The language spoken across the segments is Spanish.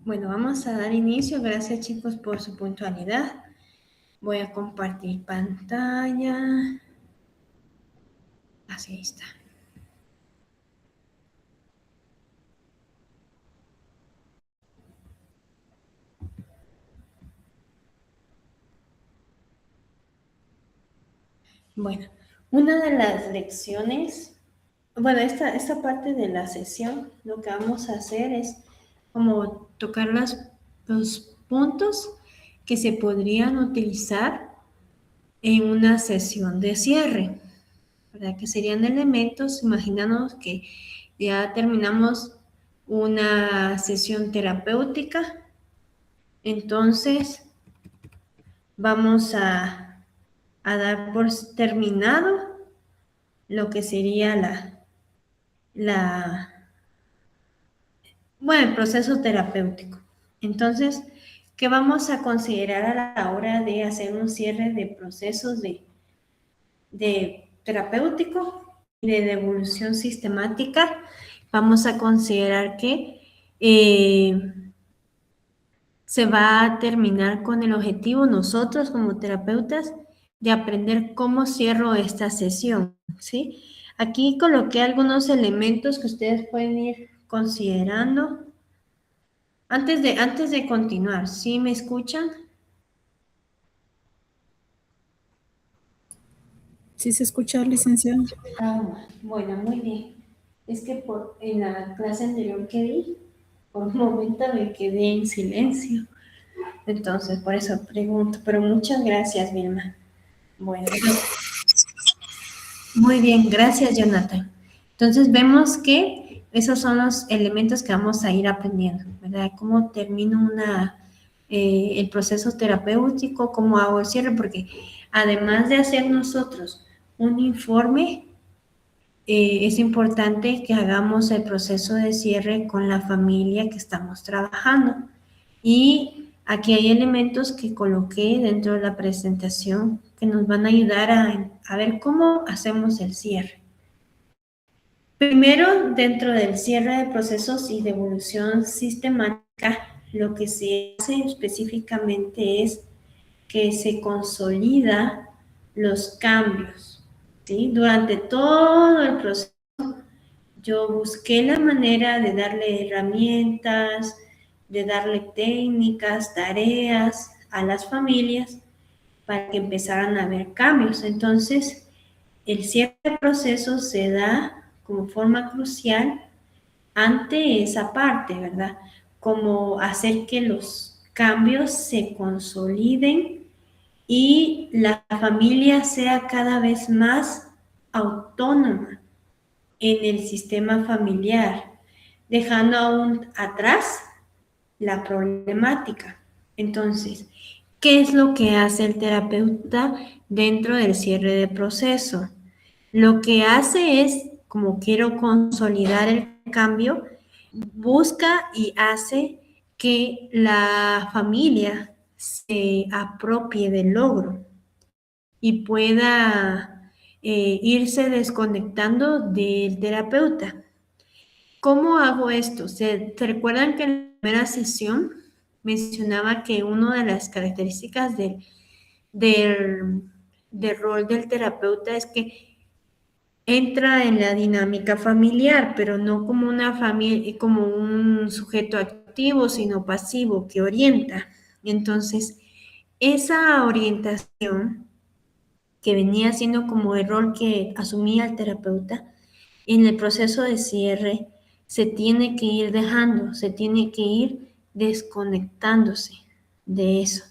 Bueno, vamos a dar inicio. Gracias, chicos, por su puntualidad. Voy a compartir pantalla. Así está. Bueno, una de las lecciones, bueno, esta parte de la sesión, lo que vamos a hacer es como tocar los puntos que se podrían utilizar en una sesión de cierre, ¿verdad? Que serían elementos, imaginándonos que ya terminamos una sesión terapéutica, entonces vamos a dar por terminado lo que sería el proceso terapéutico. Entonces, ¿qué vamos a considerar a la hora de hacer un cierre de procesos de terapéutico y de devolución sistemática? Vamos a considerar que se va a terminar con el objetivo nosotros como terapeutas de aprender cómo cierro esta sesión, ¿sí? Aquí coloqué algunos elementos que ustedes pueden ir considerando. Antes de continuar, ¿sí me escuchan? Sí se escucha, licenciada. Bueno, muy bien. Es que en la clase anterior que di, por un momento me quedé en silencio. Entonces, por eso pregunto, pero muchas gracias, Vilma. Bueno, muy bien, gracias, Jonathan. Entonces, vemos que esos son los elementos que vamos a ir aprendiendo, ¿verdad? Cómo termino el proceso terapéutico, cómo hago el cierre, porque además de hacer nosotros un informe, es importante que hagamos el proceso de cierre con la familia que estamos trabajando. Y aquí hay elementos que coloqué dentro de la presentación que nos van a ayudar a ver cómo hacemos el cierre. Primero, dentro del cierre de procesos y devolución sistemática, lo que se hace específicamente es que se consolida los cambios, ¿sí? Durante todo el proceso yo busqué la manera de darle herramientas, de darle técnicas, tareas a las familias para que empezaran a ver cambios. Entonces, el cierre de procesos se da como forma crucial ante esa parte, ¿verdad? Como hacer que los cambios se consoliden y la familia sea cada vez más autónoma en el sistema familiar, dejando aún atrás la problemática. Entonces, ¿qué es lo que hace el terapeuta dentro del cierre de proceso? Lo que hace es, como quiero consolidar el cambio, busca y hace que la familia se apropie del logro y pueda irse desconectando del terapeuta. ¿Cómo hago esto? ¿Se recuerdan que en la primera sesión mencionaba que una de las características del, del rol del terapeuta es que entra en la dinámica familiar, pero no como una familia, como un sujeto activo, sino pasivo que orienta? Entonces, esa orientación que venía siendo como el rol que asumía el terapeuta, en el proceso de cierre se tiene que ir dejando, se tiene que ir desconectándose de eso.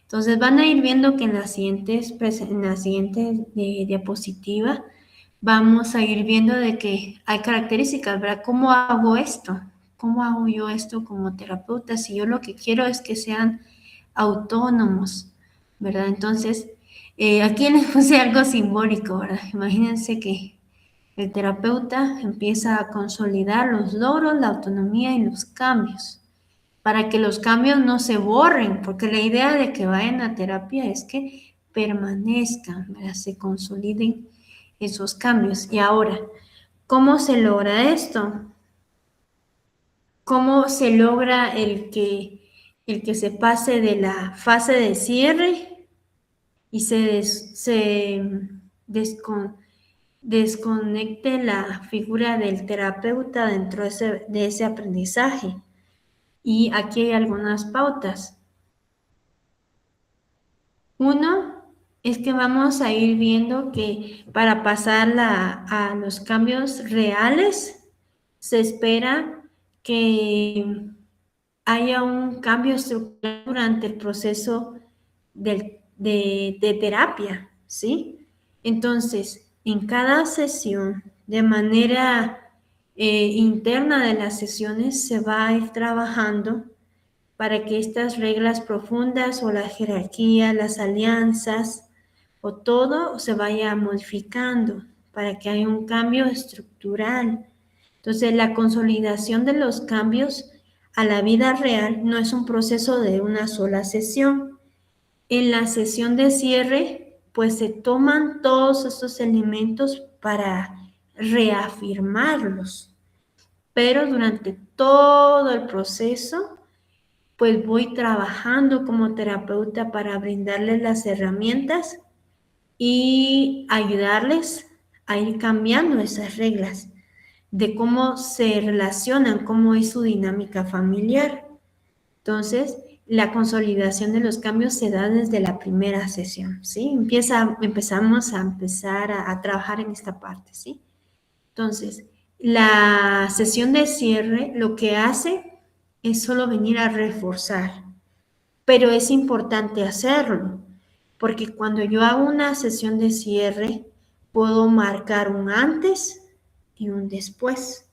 Entonces van a ir viendo que en la siguiente diapositiva vamos a ir viendo de que hay características, ¿verdad? ¿Cómo hago esto? ¿Cómo hago yo esto como terapeuta? Si yo lo que quiero es que sean autónomos, ¿verdad? Entonces, aquí les puse algo simbólico, ¿verdad? Imagínense que el terapeuta empieza a consolidar los logros, la autonomía y los cambios, para que los cambios no se borren, porque la idea de que vayan a terapia es que permanezcan, ¿verdad? Se consoliden esos cambios. Y ahora, ¿cómo se logra esto? cómo se logra el que se pase de la fase de cierre y desconecte la figura del terapeuta dentro de ese aprendizaje. Y aquí hay algunas pautas. Uno es que vamos a ir viendo que para pasar a los cambios reales se espera que haya un cambio estructural durante el proceso de terapia, ¿sí? Entonces, en cada sesión, de manera interna de las sesiones, se va a ir trabajando para que estas reglas profundas o la jerarquía, las alianzas o todo se vaya modificando para que haya un cambio estructural. Entonces, la consolidación de los cambios a la vida real no es un proceso de una sola sesión. En la sesión de cierre, pues se toman todos estos elementos para reafirmarlos, pero durante todo el proceso pues voy trabajando como terapeuta para brindarles las herramientas y ayudarles a ir cambiando esas reglas de cómo se relacionan, cómo es su dinámica familiar. Entonces, la consolidación de los cambios se da desde la primera sesión, ¿sí? Empezamos a trabajar en esta parte, ¿sí? Entonces, la sesión de cierre lo que hace es solo venir a reforzar, pero es importante hacerlo, porque cuando yo hago una sesión de cierre, puedo marcar un antes y un después,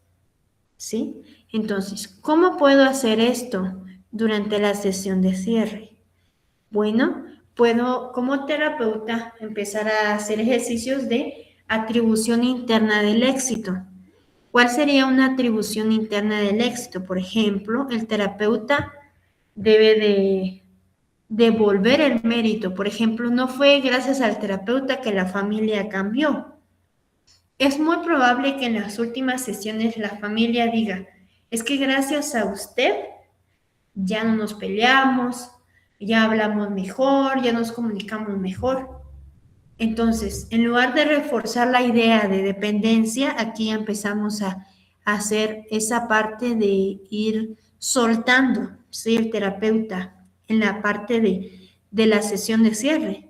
¿sí? Entonces, ¿cómo puedo hacer esto durante la sesión de cierre? Bueno, puedo como terapeuta empezar a hacer ejercicios de atribución interna del éxito. ¿Cuál sería una atribución interna del éxito? Por ejemplo, el terapeuta debe de devolver el mérito. Por ejemplo, no fue gracias al terapeuta que la familia cambió. Es muy probable que en las últimas sesiones la familia diga, es que gracias a usted ya no nos peleamos, ya hablamos mejor, ya nos comunicamos mejor. Entonces, en lugar de reforzar la idea de dependencia, aquí empezamos a hacer esa parte de ir soltando, ¿sí? El terapeuta en la parte de la sesión de cierre.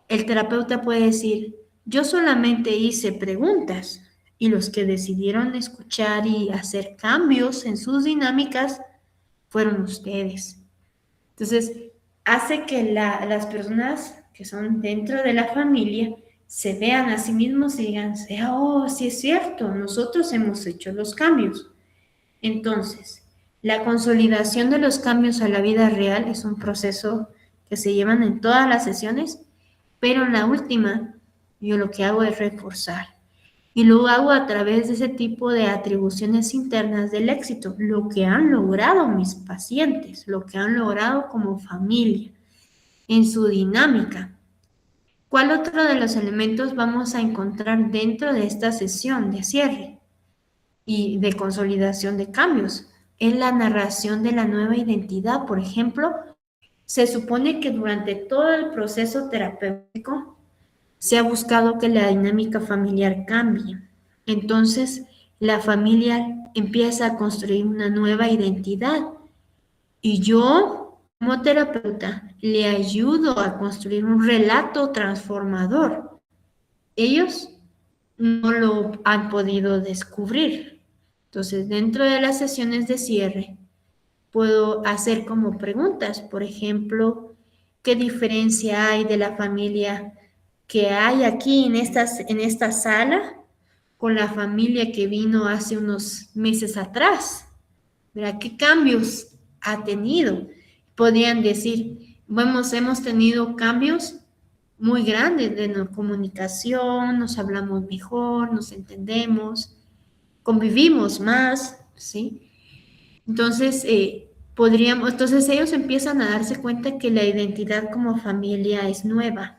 El terapeuta puede decir, yo solamente hice preguntas y los que decidieron escuchar y hacer cambios en sus dinámicas fueron ustedes. Entonces, hace que las personas que son dentro de la familia se vean a sí mismos y digan, oh, sí es cierto, nosotros hemos hecho los cambios. Entonces, la consolidación de los cambios a la vida real es un proceso que se llevan en todas las sesiones, pero en la última yo lo que hago es reforzar. Y lo hago a través de ese tipo de atribuciones internas del éxito, lo que han logrado mis pacientes, lo que han logrado como familia, en su dinámica. ¿Cuál otro de los elementos vamos a encontrar dentro de esta sesión de cierre y de consolidación de cambios? Es la narración de la nueva identidad. Por ejemplo, se supone que durante todo el proceso terapéutico se ha buscado que la dinámica familiar cambie. Entonces, la familia empieza a construir una nueva identidad y yo, como terapeuta, le ayudo a construir un relato transformador. Ellos no lo han podido descubrir. Entonces, dentro de las sesiones de cierre, puedo hacer como preguntas, por ejemplo, ¿qué diferencia hay de la familia que hay aquí en esta sala con la familia que vino hace unos meses atrás? ¿Verdad? ¿Qué cambios ha tenido? Podrían decir, bueno, hemos tenido cambios muy grandes de la comunicación, nos hablamos mejor, nos entendemos, convivimos más, ¿sí? Entonces, entonces ellos empiezan a darse cuenta que la identidad como familia es nueva.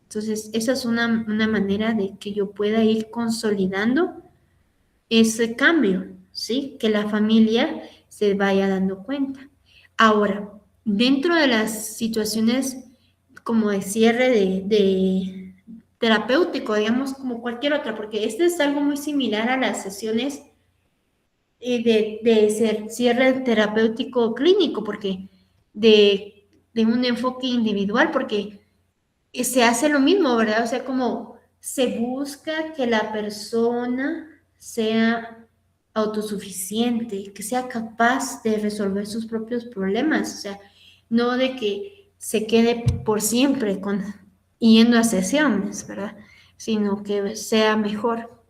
Entonces, esa es una manera de que yo pueda ir consolidando ese cambio, ¿sí? Que la familia se vaya dando cuenta. Ahora, dentro de las situaciones como de cierre de terapéutico, digamos, como cualquier otra, porque este es algo muy similar a las sesiones de cierre terapéutico clínico, porque de un enfoque individual, porque se hace lo mismo, ¿verdad? O sea, como se busca que la persona sea autosuficiente, que sea capaz de resolver sus propios problemas, o sea, no de que se quede por siempre yendo a sesiones, ¿verdad? Sino que sea mejor.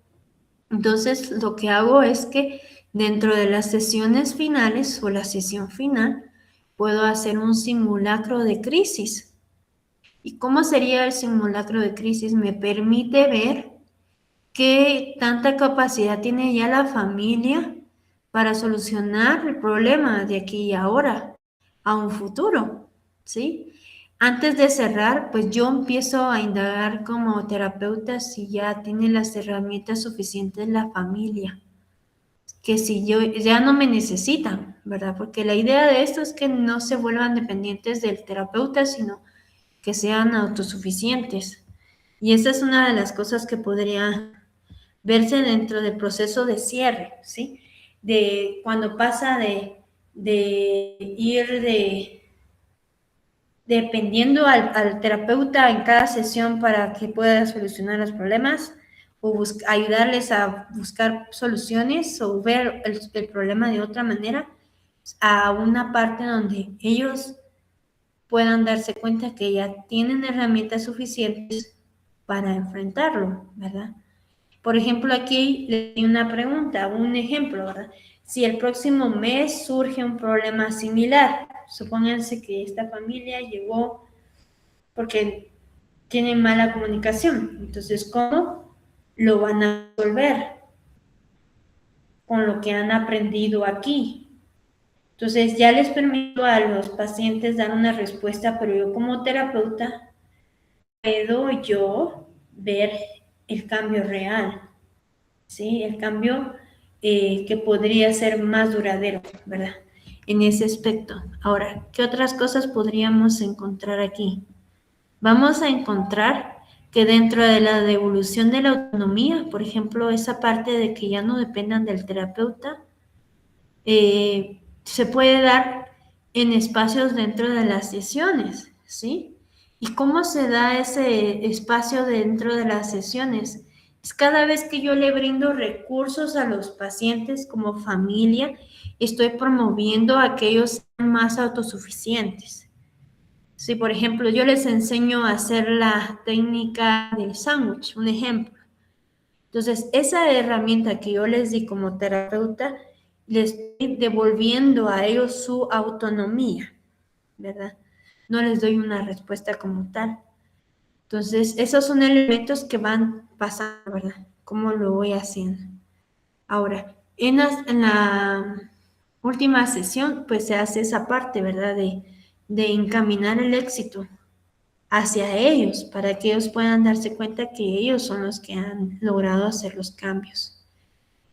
Entonces, lo que hago es que dentro de las sesiones finales o la sesión final, puedo hacer un simulacro de crisis. ¿Y cómo sería el simulacro de crisis? Me permite ver qué tanta capacidad tiene ya la familia para solucionar el problema de aquí y ahora, a un futuro, ¿sí? Antes de cerrar, pues yo empiezo a indagar como terapeuta si ya tiene las herramientas suficientes la familia, que si yo ya no me necesitan, ¿verdad? Porque la idea de esto es que no se vuelvan dependientes del terapeuta, sino que sean autosuficientes. Y esa es una de las cosas que podría verse dentro del proceso de cierre, ¿sí? De cuando pasa de ir dependiendo al terapeuta en cada sesión para que pueda solucionar los problemas o ayudarles a buscar soluciones o ver el problema de otra manera, a una parte donde ellos puedan darse cuenta que ya tienen herramientas suficientes para enfrentarlo, ¿verdad? Por ejemplo, aquí le doy una pregunta, un ejemplo, ¿verdad? Si el próximo mes surge un problema similar, supónganse que esta familia llegó porque tienen mala comunicación, entonces, ¿cómo lo van a resolver con lo que han aprendido aquí? Entonces, ya les permito a los pacientes dar una respuesta, pero yo como terapeuta puedo yo ver el cambio real, ¿sí? El cambio que podría ser más duradero, ¿verdad? En ese aspecto. Ahora, ¿qué otras cosas podríamos encontrar aquí? Vamos a encontrar que dentro de la devolución de la autonomía, por ejemplo, esa parte de que ya no dependan del terapeuta, se puede dar en espacios dentro de las sesiones, ¿sí? ¿Y cómo se da ese espacio dentro de las sesiones? Es cada vez que yo le brindo recursos a los pacientes como familia, estoy promoviendo a que ellos sean más autosuficientes. Si, por ejemplo, yo les enseño a hacer la técnica del sándwich, un ejemplo. Entonces, esa herramienta que yo les di como terapeuta, les estoy devolviendo a ellos su autonomía, ¿verdad? No les doy una respuesta como tal. Entonces, esos son elementos que van pasando, ¿verdad? ¿Cómo lo voy haciendo? Ahora, en la última sesión, pues se hace esa parte, ¿verdad? De encaminar el éxito hacia ellos, para que ellos puedan darse cuenta que ellos son los que han logrado hacer los cambios.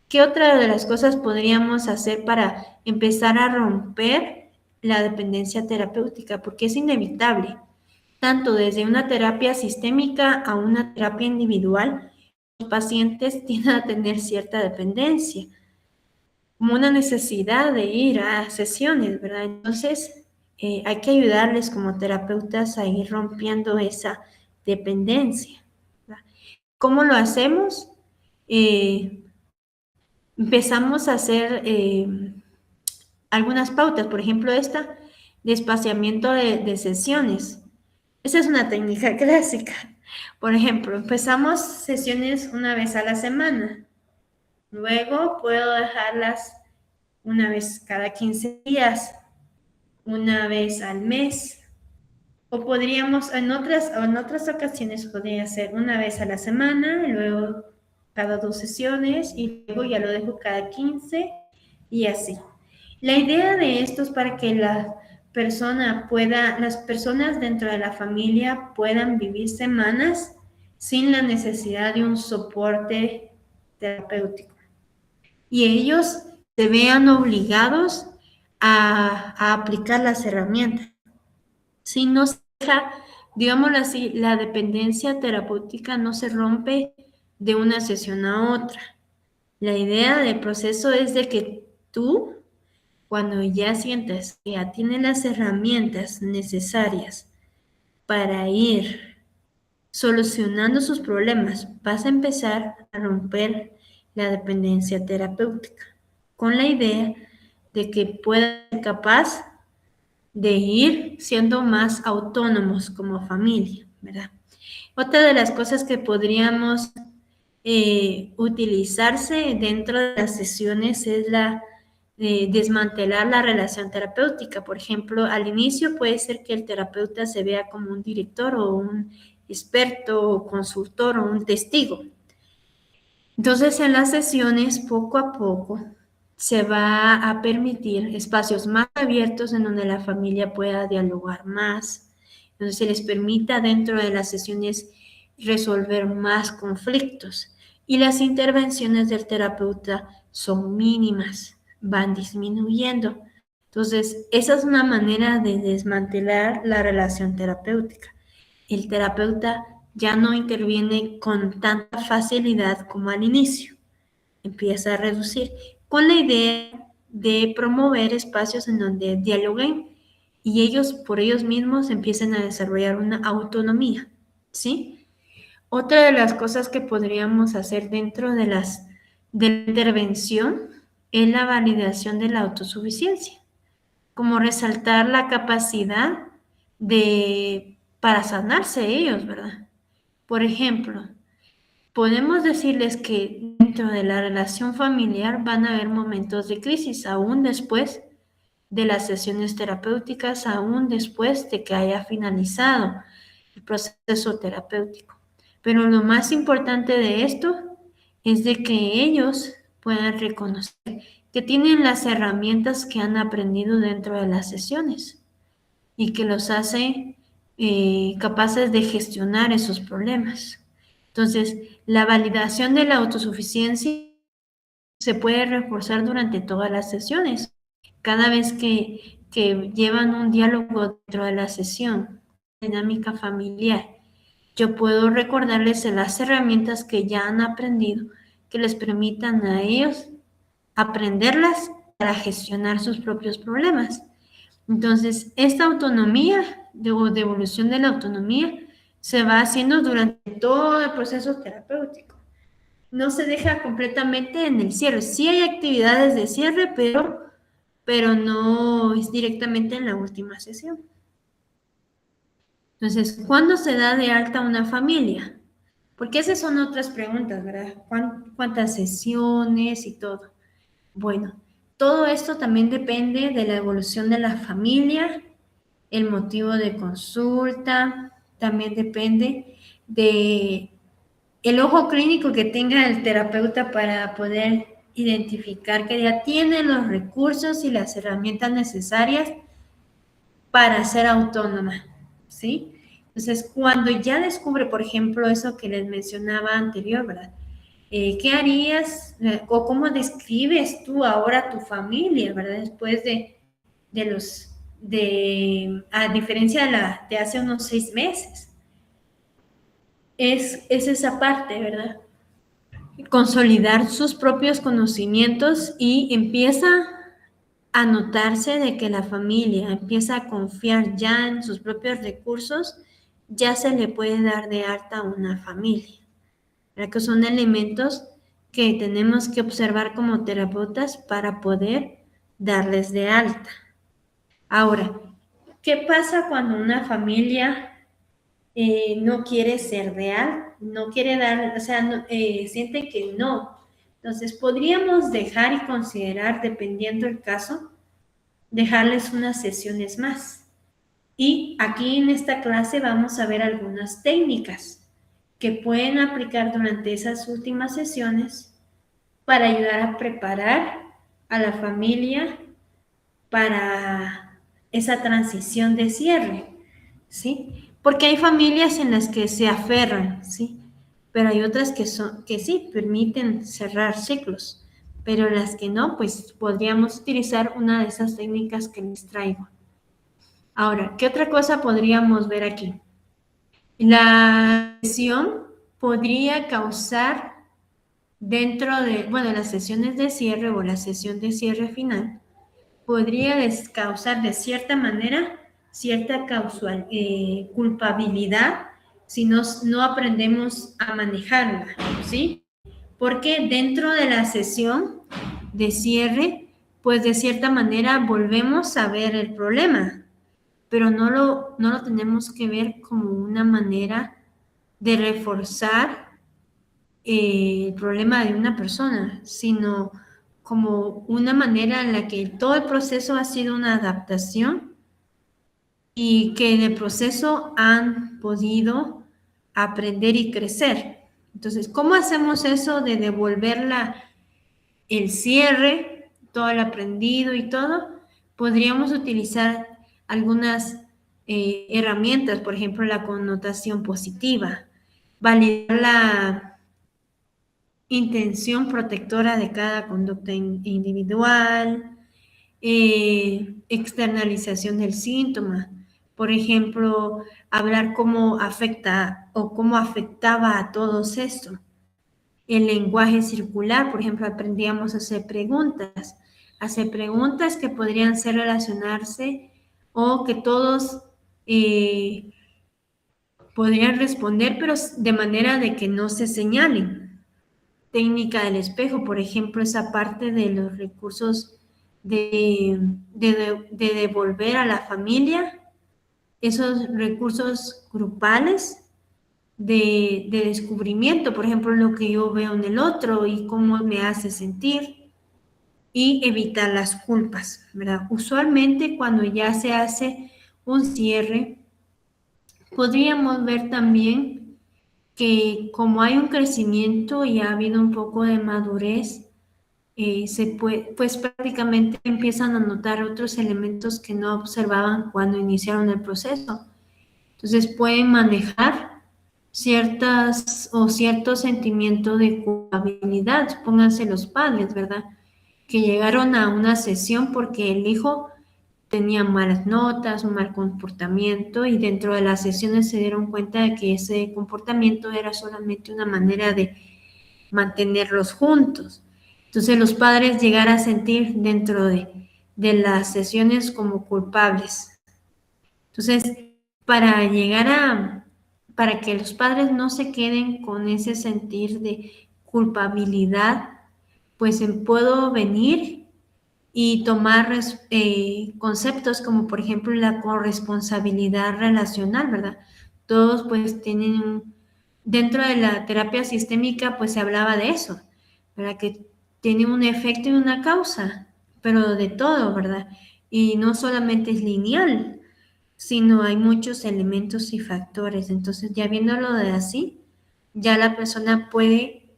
¿Qué otra de las cosas podríamos hacer para empezar a romper la dependencia terapéutica? Porque es inevitable, tanto desde una terapia sistémica a una terapia individual, los pacientes tienden a tener cierta dependencia, como una necesidad de ir a sesiones, ¿verdad? Entonces, hay que ayudarles como terapeutas a ir rompiendo esa dependencia, ¿verdad? ¿Cómo lo hacemos? Empezamos a hacer algunas pautas, por ejemplo, esta de espaciamiento de sesiones. Esa es una técnica clásica. Por ejemplo, empezamos sesiones una vez a la semana. Luego puedo dejarlas una vez cada 15 días, una vez al mes. O podríamos, en otras ocasiones podría ser una vez a la semana, luego cada 2 sesiones y luego ya lo dejo cada 15 y así. La idea de esto es para que las personas dentro de la familia puedan vivir semanas sin la necesidad de un soporte terapéutico. Y ellos se vean obligados a aplicar las herramientas. Si no se deja, digámoslo así, la dependencia terapéutica no se rompe de una sesión a otra. La idea del proceso es de que tú, cuando ya sientas que ya tienes las herramientas necesarias para ir solucionando sus problemas, vas a empezar a romper la dependencia terapéutica, con la idea de que puedas ser capaz de ir siendo más autónomos como familia, ¿verdad? Otra de las cosas que podríamos utilizarse dentro de las sesiones es la desmantelar la relación terapéutica. Por ejemplo, al inicio puede ser que el terapeuta se vea como un director o un experto o consultor o un testigo. Entonces, en las sesiones, poco a poco, se va a permitir espacios más abiertos en donde la familia pueda dialogar más, donde se les permita dentro de las sesiones resolver más conflictos. Y las intervenciones del terapeuta son mínimas, van disminuyendo. Entonces, esa es una manera de desmantelar la relación terapéutica. El terapeuta ya no interviene con tanta facilidad como al inicio. Empieza a reducir con la idea de promover espacios en donde dialoguen y ellos por ellos mismos empiecen a desarrollar una autonomía, ¿sí? Otra de las cosas que podríamos hacer dentro de la intervención es la validación de la autosuficiencia, como resaltar la capacidad para sanarse ellos, ¿verdad? Por ejemplo, podemos decirles que dentro de la relación familiar van a haber momentos de crisis, aún después de las sesiones terapéuticas, aún después de que haya finalizado el proceso terapéutico. Pero lo más importante de esto es de que ellos puedan reconocer que tienen las herramientas que han aprendido dentro de las sesiones y que los hace capaces de gestionar esos problemas. Entonces, la validación de la autosuficiencia se puede reforzar durante todas las sesiones. Cada vez que llevan un diálogo dentro de la sesión, dinámica familiar, yo puedo recordarles las herramientas que ya han aprendido, que les permitan a ellos aprenderlas para gestionar sus propios problemas. Entonces, esta autonomía o devolución de la autonomía se va haciendo durante todo el proceso terapéutico. No se deja completamente en el cierre. Sí hay actividades de cierre, pero no es directamente en la última sesión. Entonces, ¿cuándo se da de alta una familia? Porque esas son otras preguntas, ¿verdad? ¿Cuántas sesiones y todo? Bueno, todo esto también depende de la evolución de la familia, el motivo de consulta, también depende de el ojo clínico que tenga el terapeuta para poder identificar que ya tiene los recursos y las herramientas necesarias para ser autónoma, ¿sí? Entonces, cuando ya descubre, por ejemplo, eso que les mencionaba anterior, ¿verdad? ¿Qué harías o cómo describes tú ahora tu familia, ¿verdad? Después a diferencia de hace unos 6 meses. Es esa parte, ¿verdad? Consolidar sus propios conocimientos y empieza a notarse de que la familia empieza a confiar ya en sus propios recursos, ya se le puede dar de alta a una familia. ¿Verdad? Que son elementos que tenemos que observar como terapeutas para poder darles de alta. Ahora, ¿qué pasa cuando una familia no quiere ser real? No quiere dar, o sea, siente que no. Entonces, podríamos dejar y considerar, dependiendo el caso, dejarles unas sesiones más. Y aquí en esta clase vamos a ver algunas técnicas que pueden aplicar durante esas últimas sesiones para ayudar a preparar a la familia para esa transición de cierre, ¿sí? Porque hay familias en las que se aferran, ¿sí? Pero hay otras que sí permiten cerrar ciclos. pero las que no, pues podríamos utilizar una de esas técnicas que les traigo. Ahora, ¿qué otra cosa podríamos ver aquí? La lesión podría causar dentro de, bueno, las sesiones de cierre o la sesión de cierre final, podría causar de cierta manera cierta culpabilidad si no aprendemos a manejarla, ¿sí? Porque dentro de la sesión de cierre, pues de cierta manera volvemos a ver el problema, pero no lo tenemos que ver como una manera de reforzar el problema de una persona, sino como una manera en la que todo el proceso ha sido una adaptación y que en el proceso han podido aprender y crecer. Entonces, ¿cómo hacemos eso de devolverla el cierre, todo el aprendido y todo? Podríamos utilizar algunas herramientas, por ejemplo, la connotación positiva, validar la intención protectora de cada conducta individual, externalización del síntoma. Por ejemplo, hablar cómo afecta o cómo afectaba a todos esto. El lenguaje circular, por ejemplo, aprendíamos a hacer preguntas que podrían ser relacionarse o que todos podrían responder, pero de manera de que no se señalen. Técnica del espejo, por ejemplo, esa parte de los recursos de devolver a la familia, esos recursos grupales de descubrimiento, por ejemplo, lo que yo veo en el otro y cómo me hace sentir, y evitar las culpas, ¿verdad? Usualmente cuando ya se hace un cierre, podríamos ver también que como hay un crecimiento y ha habido un poco de madurez, pues prácticamente empiezan a notar otros elementos que no observaban cuando iniciaron el proceso. Entonces pueden manejar cierto sentimiento de culpabilidad. Pónganse los padres, ¿verdad? Que llegaron a una sesión porque el hijo tenía malas notas, un mal comportamiento, y dentro de las sesiones se dieron cuenta de que ese comportamiento era solamente una manera de mantenerlos juntos. Entonces los padres llegar a sentir dentro de las sesiones como culpables. Entonces, para que los padres no se queden con ese sentir de culpabilidad, pues puedo venir y tomar conceptos como por ejemplo la corresponsabilidad relacional, ¿verdad? Todos pues tienen dentro de la terapia sistémica pues se hablaba de eso, ¿verdad? Que tiene un efecto y una causa, pero de todo, ¿verdad? Y no solamente es lineal, sino hay muchos elementos y factores. Entonces ya viéndolo de así, ya la persona puede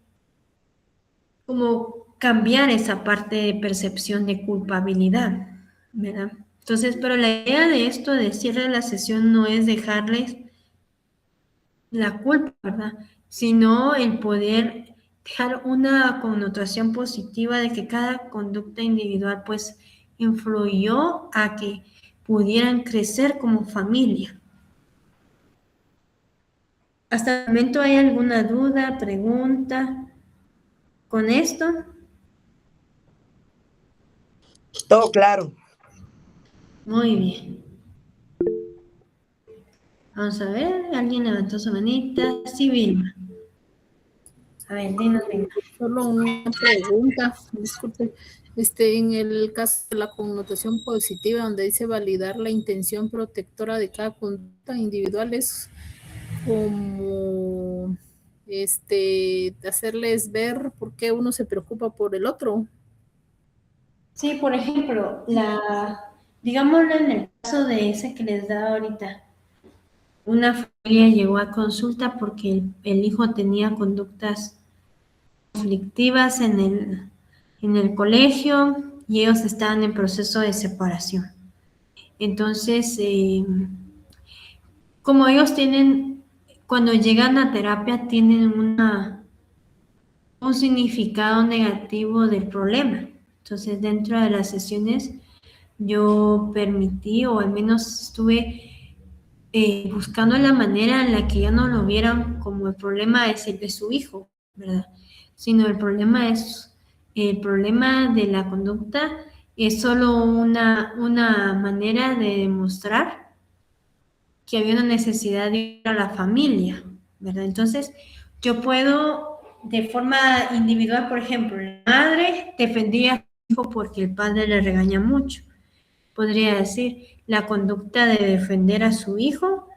como cambiar esa parte de percepción de culpabilidad, ¿verdad? Entonces, pero la idea de esto, de cierre de la sesión, no es dejarles la culpa, ¿verdad? Sino el poder dejar una connotación positiva de que cada conducta individual, pues, influyó a que pudieran crecer como familia. ¿Hasta el momento hay alguna duda, pregunta con esto? Todo claro. Muy bien. Vamos a ver, alguien levantó su manita. Sí, Vilma. A ver, dinos, Vilma. Solo una pregunta, disculpe. En el caso de la connotación positiva, donde dice validar la intención protectora de cada conducta individual, es como hacerles ver por qué uno se preocupa por el otro. Sí, por ejemplo, digámoslo en el caso de ese que les da ahorita. Una familia llegó a consulta porque el hijo tenía conductas conflictivas en el colegio y ellos estaban en proceso de separación. Entonces, como ellos cuando llegan a terapia, tienen un significado negativo del problema. Entonces, dentro de las sesiones, yo permití, o al menos estuve buscando la manera en la que ya no lo vieran como el problema es el de su hijo, ¿verdad? Sino el problema es, el problema de la conducta es solo una manera de demostrar que había una necesidad de ir a la familia, ¿verdad? Entonces, yo puedo, de forma individual, por ejemplo, la madre defendía a su hijo porque el padre le regaña mucho. Podría decir, la conducta de defender a su hijo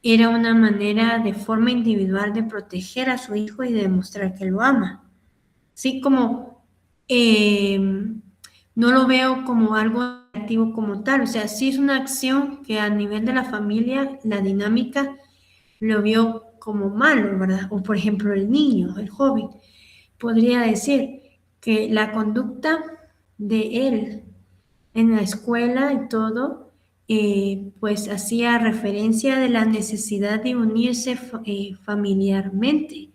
era una manera de forma individual de proteger a su hijo y de demostrar que lo ama. Sí, como no lo veo como algo negativo como tal, o sea, sí es una acción que a nivel de la familia, la dinámica lo vio como malo, ¿verdad? O por ejemplo el niño, el joven, podría decir que la conducta de él en la escuela y todo, pues hacía referencia de la necesidad de unirse familiarmente,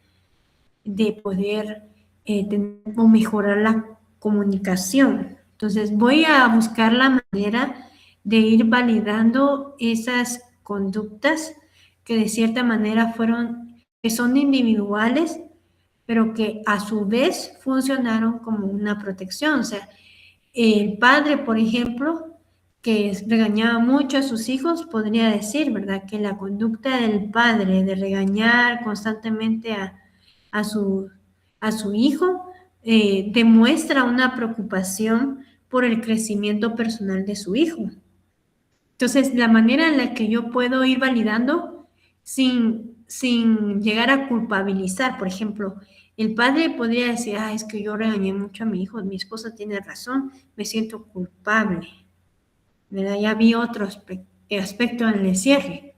de poder tener o mejorar la comunicación. Entonces voy a buscar la manera de ir validando esas conductas que de cierta manera que son individuales, pero que a su vez funcionaron como una protección. O sea, el padre, por ejemplo, que regañaba mucho a sus hijos, podría decir, ¿verdad?, que la conducta del padre de regañar constantemente a su, a su hijo demuestra una preocupación por el crecimiento personal de su hijo. Entonces, la manera en la que yo puedo ir validando sin llegar a culpabilizar, por ejemplo, el padre podría decir, es que yo regañé mucho a mi hijo, mi esposa tiene razón, me siento culpable, ¿verdad? Ya vi otro aspecto en el cierre.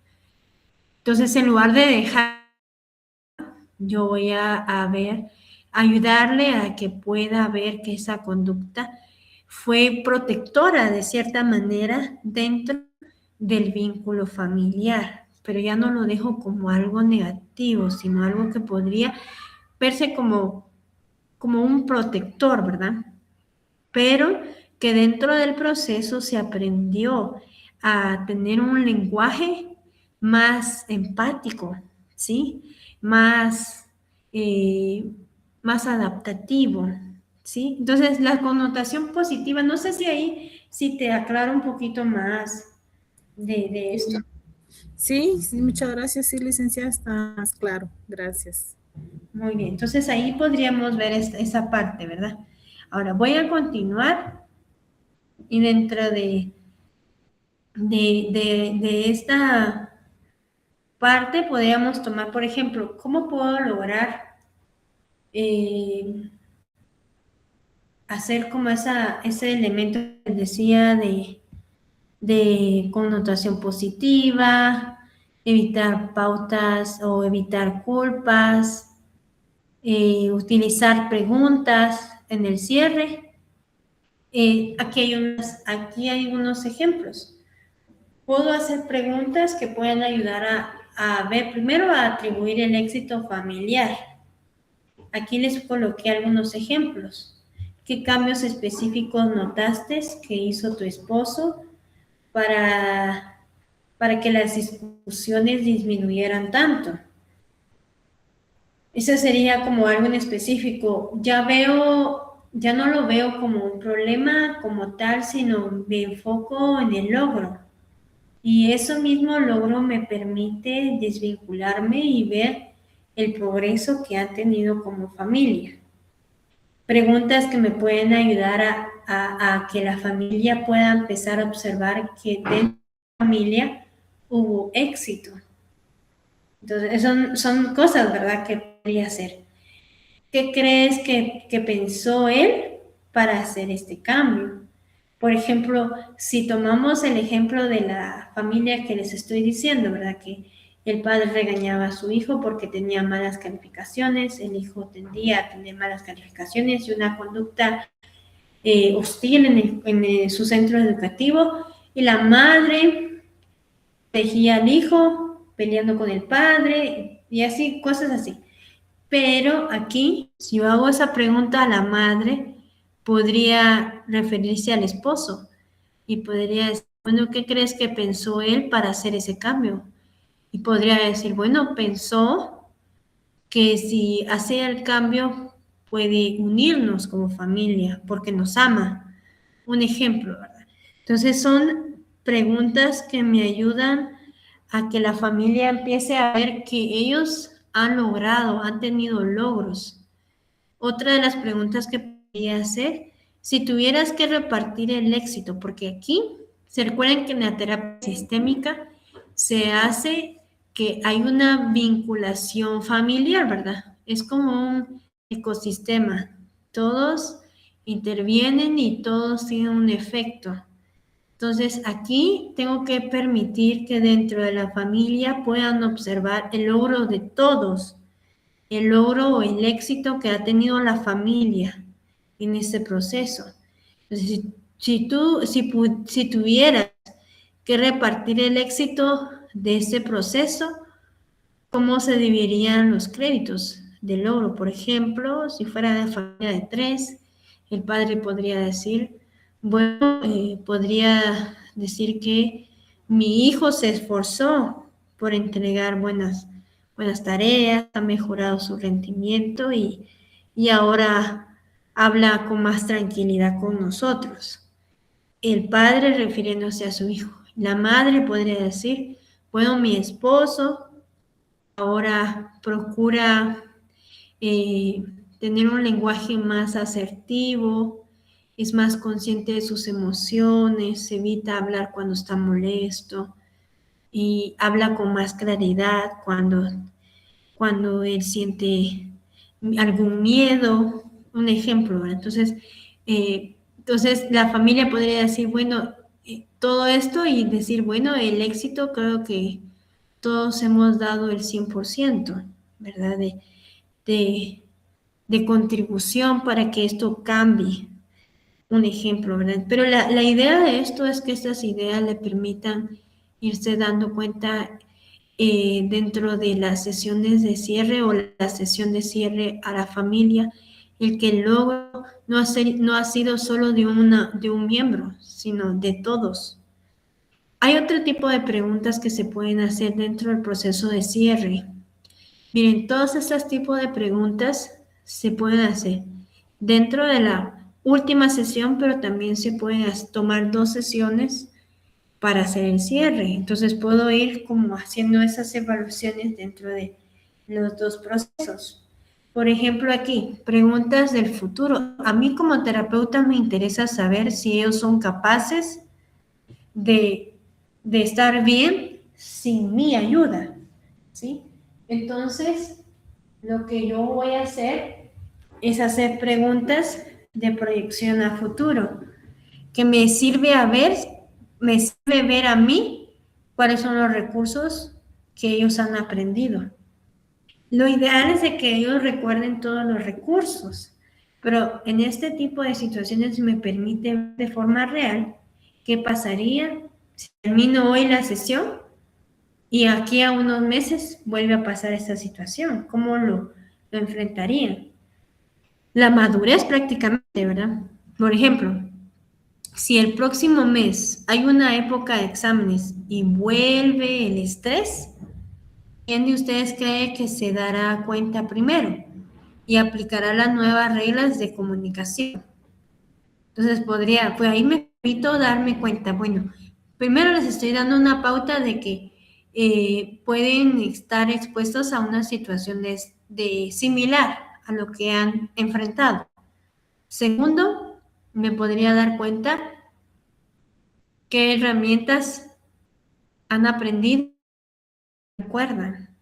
Entonces, en lugar de dejar, yo voy a ayudarle a que pueda ver que esa conducta fue protectora de cierta manera dentro del vínculo familiar, pero ya no lo dejo como algo negativo, sino algo que podría verse como un protector, ¿verdad? Pero que dentro del proceso se aprendió a tener un lenguaje más empático, ¿sí? Más adaptativo, ¿sí? Entonces, la connotación positiva, no sé si ahí, si te aclaro un poquito más de esto. Sí, muchas gracias, sí, licenciada, está más claro, gracias. Muy bien, entonces ahí podríamos ver esa parte, ¿verdad? Ahora voy a continuar y dentro de esta parte podríamos tomar, por ejemplo, ¿cómo puedo lograr hacer como ese elemento que decía de connotación positiva, evitar pautas o evitar culpas, utilizar preguntas en el cierre? Aquí hay unos ejemplos. Puedo hacer preguntas que pueden ayudar a ver, primero a atribuir el éxito familiar. Aquí les coloqué algunos ejemplos. ¿Qué cambios específicos notaste que hizo tu esposo para que las discusiones disminuyeran tanto? Eso sería como algo en específico. Ya no lo veo como un problema como tal, sino me enfoco en el logro. Y eso mismo logro me permite desvincularme y ver el progreso que han tenido como familia. Preguntas que me pueden ayudar a que la familia pueda empezar a observar que dentro de la familia hubo éxito. Entonces, son cosas, ¿verdad?, que podría hacer. ¿Qué crees que pensó él para hacer este cambio? Por ejemplo, si tomamos el ejemplo de la familia que les estoy diciendo, ¿verdad?, que el padre regañaba a su hijo porque tenía malas calificaciones, el hijo tendía a tener malas calificaciones y una conducta hostil en su centro educativo, y la madre protegía al hijo peleando con el padre y así, cosas así. Pero aquí, si yo hago esa pregunta a la madre, podría referirse al esposo y podría decir, bueno, ¿qué crees que pensó él para hacer ese cambio? Y podría decir, bueno, pensó que si hace el cambio puede unirnos como familia porque nos ama. Un ejemplo, ¿verdad? Entonces son preguntas que me ayudan a que la familia empiece a ver que ellos han logrado, han tenido logros. Otra de las preguntas que podría hacer, si tuvieras que repartir el éxito, porque aquí se recuerden que en la terapia sistémica se hace que hay una vinculación familiar, ¿verdad? Es como un ecosistema. Todos intervienen y todos tienen un efecto. Entonces, aquí tengo que permitir que dentro de la familia puedan observar el logro de todos, el logro o el éxito que ha tenido la familia en este proceso. Entonces, si tuvieras que repartir el éxito de este proceso, ¿cómo se dividirían los créditos del logro? Por ejemplo, si fuera de familia de 3, el padre podría decir, bueno, podría decir que mi hijo se esforzó por entregar buenas tareas, ha mejorado su rendimiento y ahora habla con más tranquilidad con nosotros. El padre refiriéndose a su hijo. La madre podría decir, bueno, mi esposo ahora procura eh, tener un lenguaje más asertivo, es más consciente de sus emociones, evita hablar cuando está molesto y habla con más claridad cuando él siente algún miedo, un ejemplo, ¿verdad? Entonces la familia podría decir, bueno, todo esto y decir, bueno, el éxito creo que todos hemos dado el 100%, ¿verdad? De, de contribución para que esto cambie. Un ejemplo, ¿verdad? Pero la idea de esto es que estas ideas le permitan irse dando cuenta dentro de las sesiones de cierre o la sesión de cierre a la familia, el que el logro no ha sido solo de un miembro, sino de todos. Hay otro tipo de preguntas que se pueden hacer dentro del proceso de cierre. Miren, todos estos tipos de preguntas se pueden hacer dentro de la última sesión, pero también se pueden tomar 2 sesiones para hacer el cierre. Entonces puedo ir como haciendo esas evaluaciones dentro de los 2 procesos. Por ejemplo, aquí, preguntas del futuro. A mí como terapeuta me interesa saber si ellos son capaces de estar bien sin mi ayuda, ¿sí? Entonces, lo que yo voy a hacer es hacer preguntas de proyección a futuro, que me sirve ver a mí cuáles son los recursos que ellos han aprendido. Lo ideal es de que ellos recuerden todos los recursos, pero en este tipo de situaciones me permite ver de forma real qué pasaría si termino hoy la sesión y aquí a unos meses vuelve a pasar esta situación. ¿Cómo lo enfrentarían? La madurez prácticamente, ¿verdad? Por ejemplo, si el próximo mes hay una época de exámenes y vuelve el estrés, ¿quién de ustedes cree que se dará cuenta primero y aplicará las nuevas reglas de comunicación? Entonces pues ahí me permito darme cuenta, bueno, primero les estoy dando una pauta de que pueden estar expuestos a una situación de similar a lo que han enfrentado. Segundo, me podría dar cuenta qué herramientas han aprendido y recuerdan.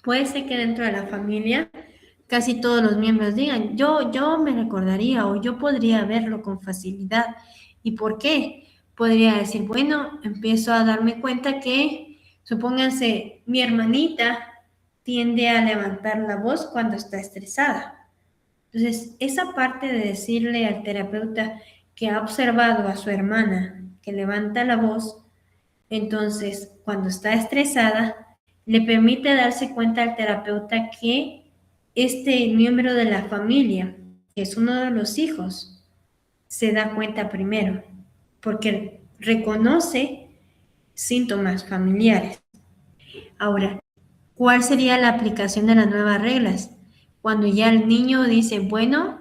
Puede ser que dentro de la familia casi todos los miembros digan, yo me recordaría o yo podría verlo con facilidad. ¿Y por qué? Podría decir, bueno, empiezo a darme cuenta que, supónganse, mi hermanita tiende a levantar la voz cuando está estresada. Entonces, esa parte de decirle al terapeuta que ha observado a su hermana que levanta la voz, entonces, cuando está estresada, le permite darse cuenta al terapeuta que este miembro de la familia, que es uno de los hijos, se da cuenta primero, porque reconoce síntomas familiares. Ahora, ¿cuál sería la aplicación de las nuevas reglas? Cuando ya el niño dice, bueno,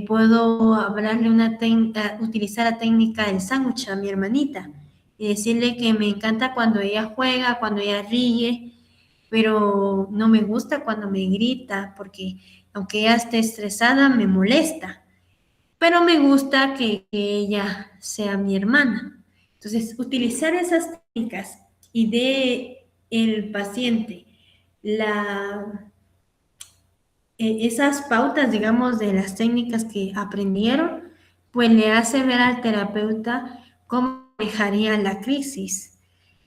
puedo hablarle utilizar la técnica del sándwich a mi hermanita y decirle que me encanta cuando ella juega, cuando ella ríe, pero no me gusta cuando me grita porque aunque ella esté estresada me molesta, pero me gusta que ella sea mi hermana. Entonces, utilizar esas técnicas y de el paciente esas pautas, digamos, de las técnicas que aprendieron, pues le hace ver al terapeuta cómo manejaría la crisis.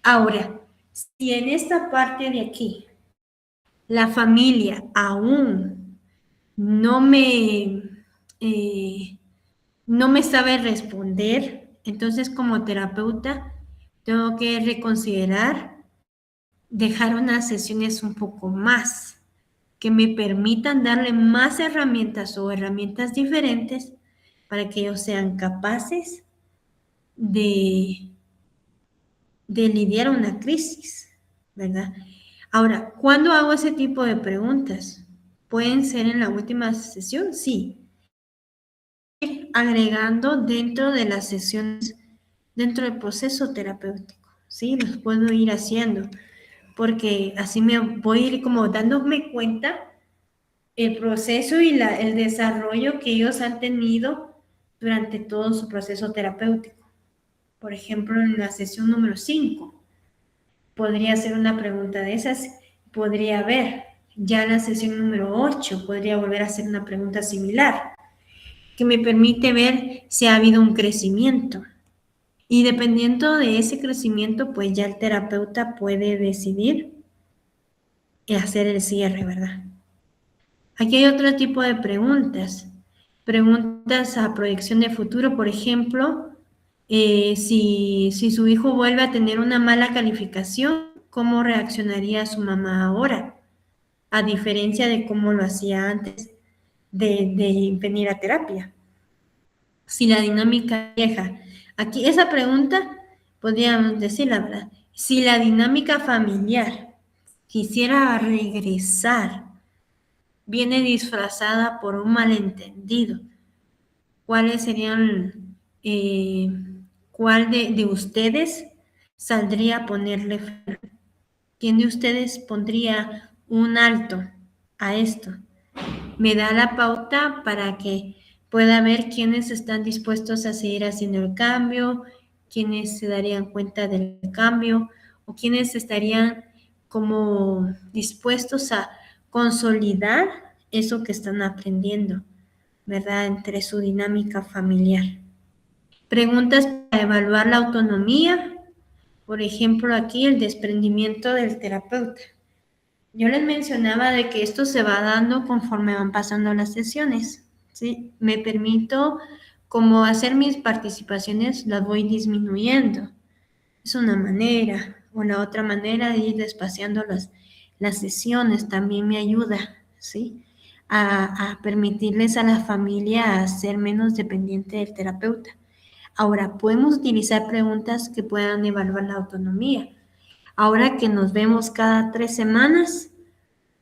Ahora, si en esta parte de aquí la familia aún no me, no me sabe responder, entonces como terapeuta tengo que reconsiderar dejar unas sesiones un poco más que me permitan darle más herramientas o herramientas diferentes para que ellos sean capaces de, de lidiar una crisis, ¿verdad? Ahora, ¿cuándo hago ese tipo de preguntas? ¿Pueden ser en la última sesión? Sí. Agregando dentro de las sesiones, dentro del proceso terapéutico, ¿sí? Los puedo ir haciendo, porque así me voy a ir como dándome cuenta el proceso y el desarrollo que ellos han tenido durante todo su proceso terapéutico. Por ejemplo, en la sesión número 5, podría hacer una pregunta de esas, podría haber. Ya en la sesión número 8, podría volver a hacer una pregunta similar, que me permite ver si ha habido un crecimiento. Y dependiendo de ese crecimiento, pues ya el terapeuta puede decidir y hacer el cierre, ¿verdad? Aquí hay otro tipo de preguntas. Preguntas a proyección de futuro, por ejemplo, si su hijo vuelve a tener una mala calificación, ¿cómo reaccionaría su mamá ahora? A diferencia de cómo lo hacía antes de venir a terapia. Si la dinámica vieja, aquí esa pregunta podríamos decir la verdad, si la dinámica familiar quisiera regresar, viene disfrazada por un malentendido, ¿cuáles serían, cuál de ustedes saldría a ponerle freno? ¿Quién de ustedes pondría un alto a esto? Me da la pauta para que pueda ver quiénes están dispuestos a seguir haciendo el cambio, quiénes se darían cuenta del cambio o quiénes estarían como dispuestos a consolidar eso que están aprendiendo, ¿verdad? Entre su dinámica familiar. Preguntas para evaluar la autonomía, por ejemplo, aquí el desprendimiento del terapeuta. Yo les mencionaba de que esto se va dando conforme van pasando las sesiones, ¿sí? Me permito como hacer mis participaciones, las voy disminuyendo. Es una manera, o la otra manera de ir despaciando las sesiones también me ayuda, ¿sí? A permitirles a la familia a ser menos dependiente del terapeuta. Ahora, podemos utilizar preguntas que puedan evaluar la autonomía. Ahora que nos vemos cada 3 semanas,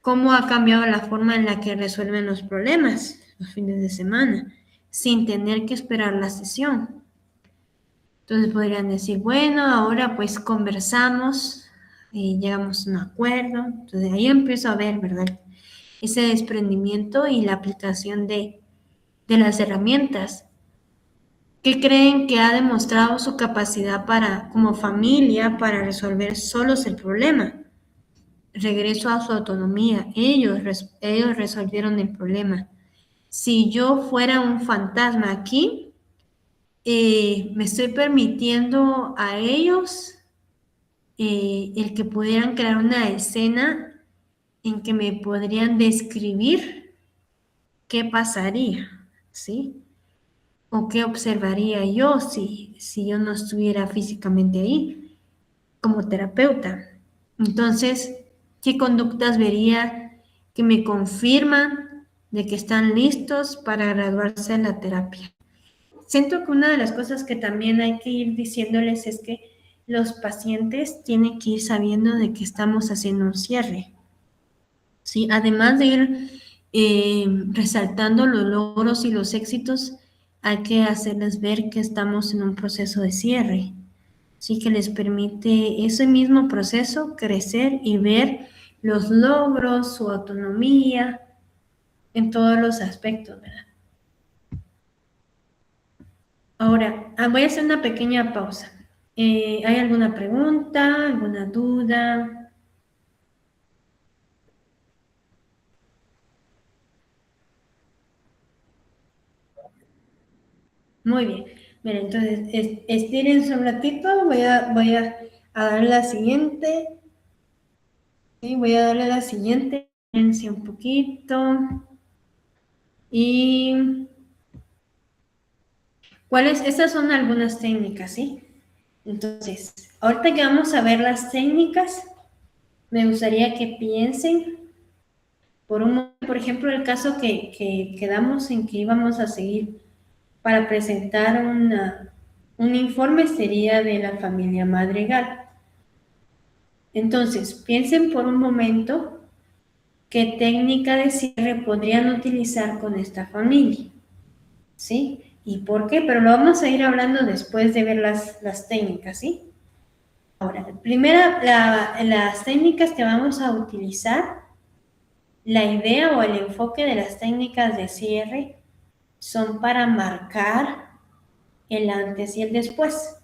¿cómo ha cambiado la forma en la que resuelven los problemas los fines de semana sin tener que esperar la sesión? Entonces podrían decir, bueno, ahora pues conversamos y llegamos a un acuerdo. Entonces ahí empiezo a ver, ¿verdad? Ese desprendimiento y la aplicación de las herramientas. ¿Qué creen que ha demostrado su capacidad para, como familia, para resolver solos el problema? Regreso a su autonomía. Ellos resolvieron el problema. Si yo fuera un fantasma aquí, me estoy permitiendo a ellos el que pudieran crear una escena en que me podrían describir qué pasaría, ¿sí? O qué observaría yo si yo no estuviera físicamente ahí como terapeuta. Entonces, ¿Qué conductas vería que me confirman de que están listos para graduarse en la terapia? Siento que una de las cosas que también hay que ir diciéndoles es que los pacientes tienen que ir sabiendo de que estamos haciendo un cierre, ¿sí? Además de ir resaltando los logros y los éxitos, hay que hacerles ver que estamos en un proceso de cierre, ¿sí? Que les permite ese mismo proceso crecer y ver los logros, su autonomía, en todos los aspectos, ¿verdad? Ahora, voy a hacer una pequeña pausa. ¿Hay alguna pregunta, alguna duda? Muy bien. Mira, entonces, estírense un ratito. Voy a darle la siguiente. Sí, voy a darle la siguiente. Estírense un poquito. Y estas son algunas técnicas, ¿sí? Entonces, ahorita que vamos a ver las técnicas, me gustaría que piensen por ejemplo, el caso que quedamos en que íbamos a seguir para presentar un informe sería de la familia Madrigal. Entonces, piensen por un momento qué técnica de cierre podrían utilizar con esta familia, ¿sí? ¿Y por qué? Pero lo vamos a ir hablando después de ver las técnicas, ¿sí? Ahora, primero, las técnicas que vamos a utilizar, la idea o el enfoque de las técnicas de cierre son para marcar el antes y el después.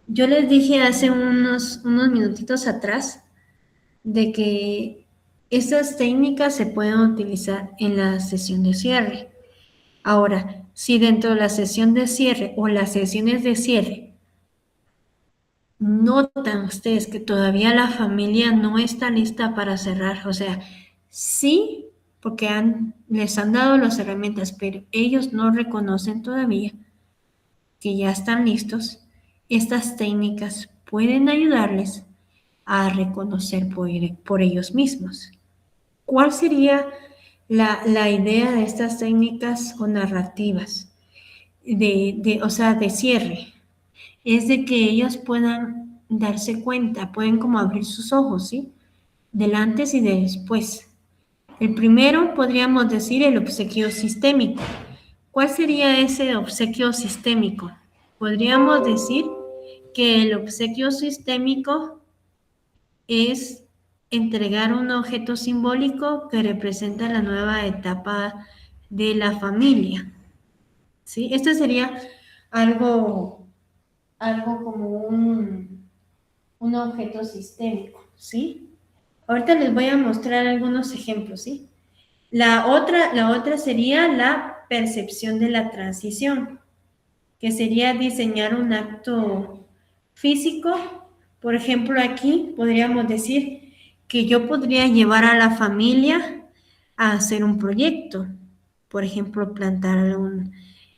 Yo les dije hace unos minutitos atrás de que esas técnicas se pueden utilizar en la sesión de cierre. Ahora, si dentro de la sesión de cierre o las sesiones de cierre notan ustedes que todavía la familia no está lista para cerrar, o sea, sí, porque les han dado las herramientas, pero ellos no reconocen todavía que ya están listos, estas técnicas pueden ayudarles a reconocer por ellos mismos. ¿Cuál sería la idea de estas técnicas o narrativas o sea, de cierre? Es de que ellos puedan darse cuenta, pueden como abrir sus ojos, ¿sí? Del antes y del después. El primero podríamos decir el obsequio sistémico. ¿Cuál sería ese obsequio sistémico? Podríamos decir que el obsequio sistémico es entregar un objeto simbólico que representa la nueva etapa de la familia, ¿sí? Esto sería algo como un objeto sistémico, ¿sí? Ahorita les voy a mostrar algunos ejemplos, ¿sí? La otra sería la percepción de la transición, que sería diseñar un acto físico. Por ejemplo, aquí podríamos decir que yo podría llevar a la familia a hacer un proyecto. Por ejemplo, plantar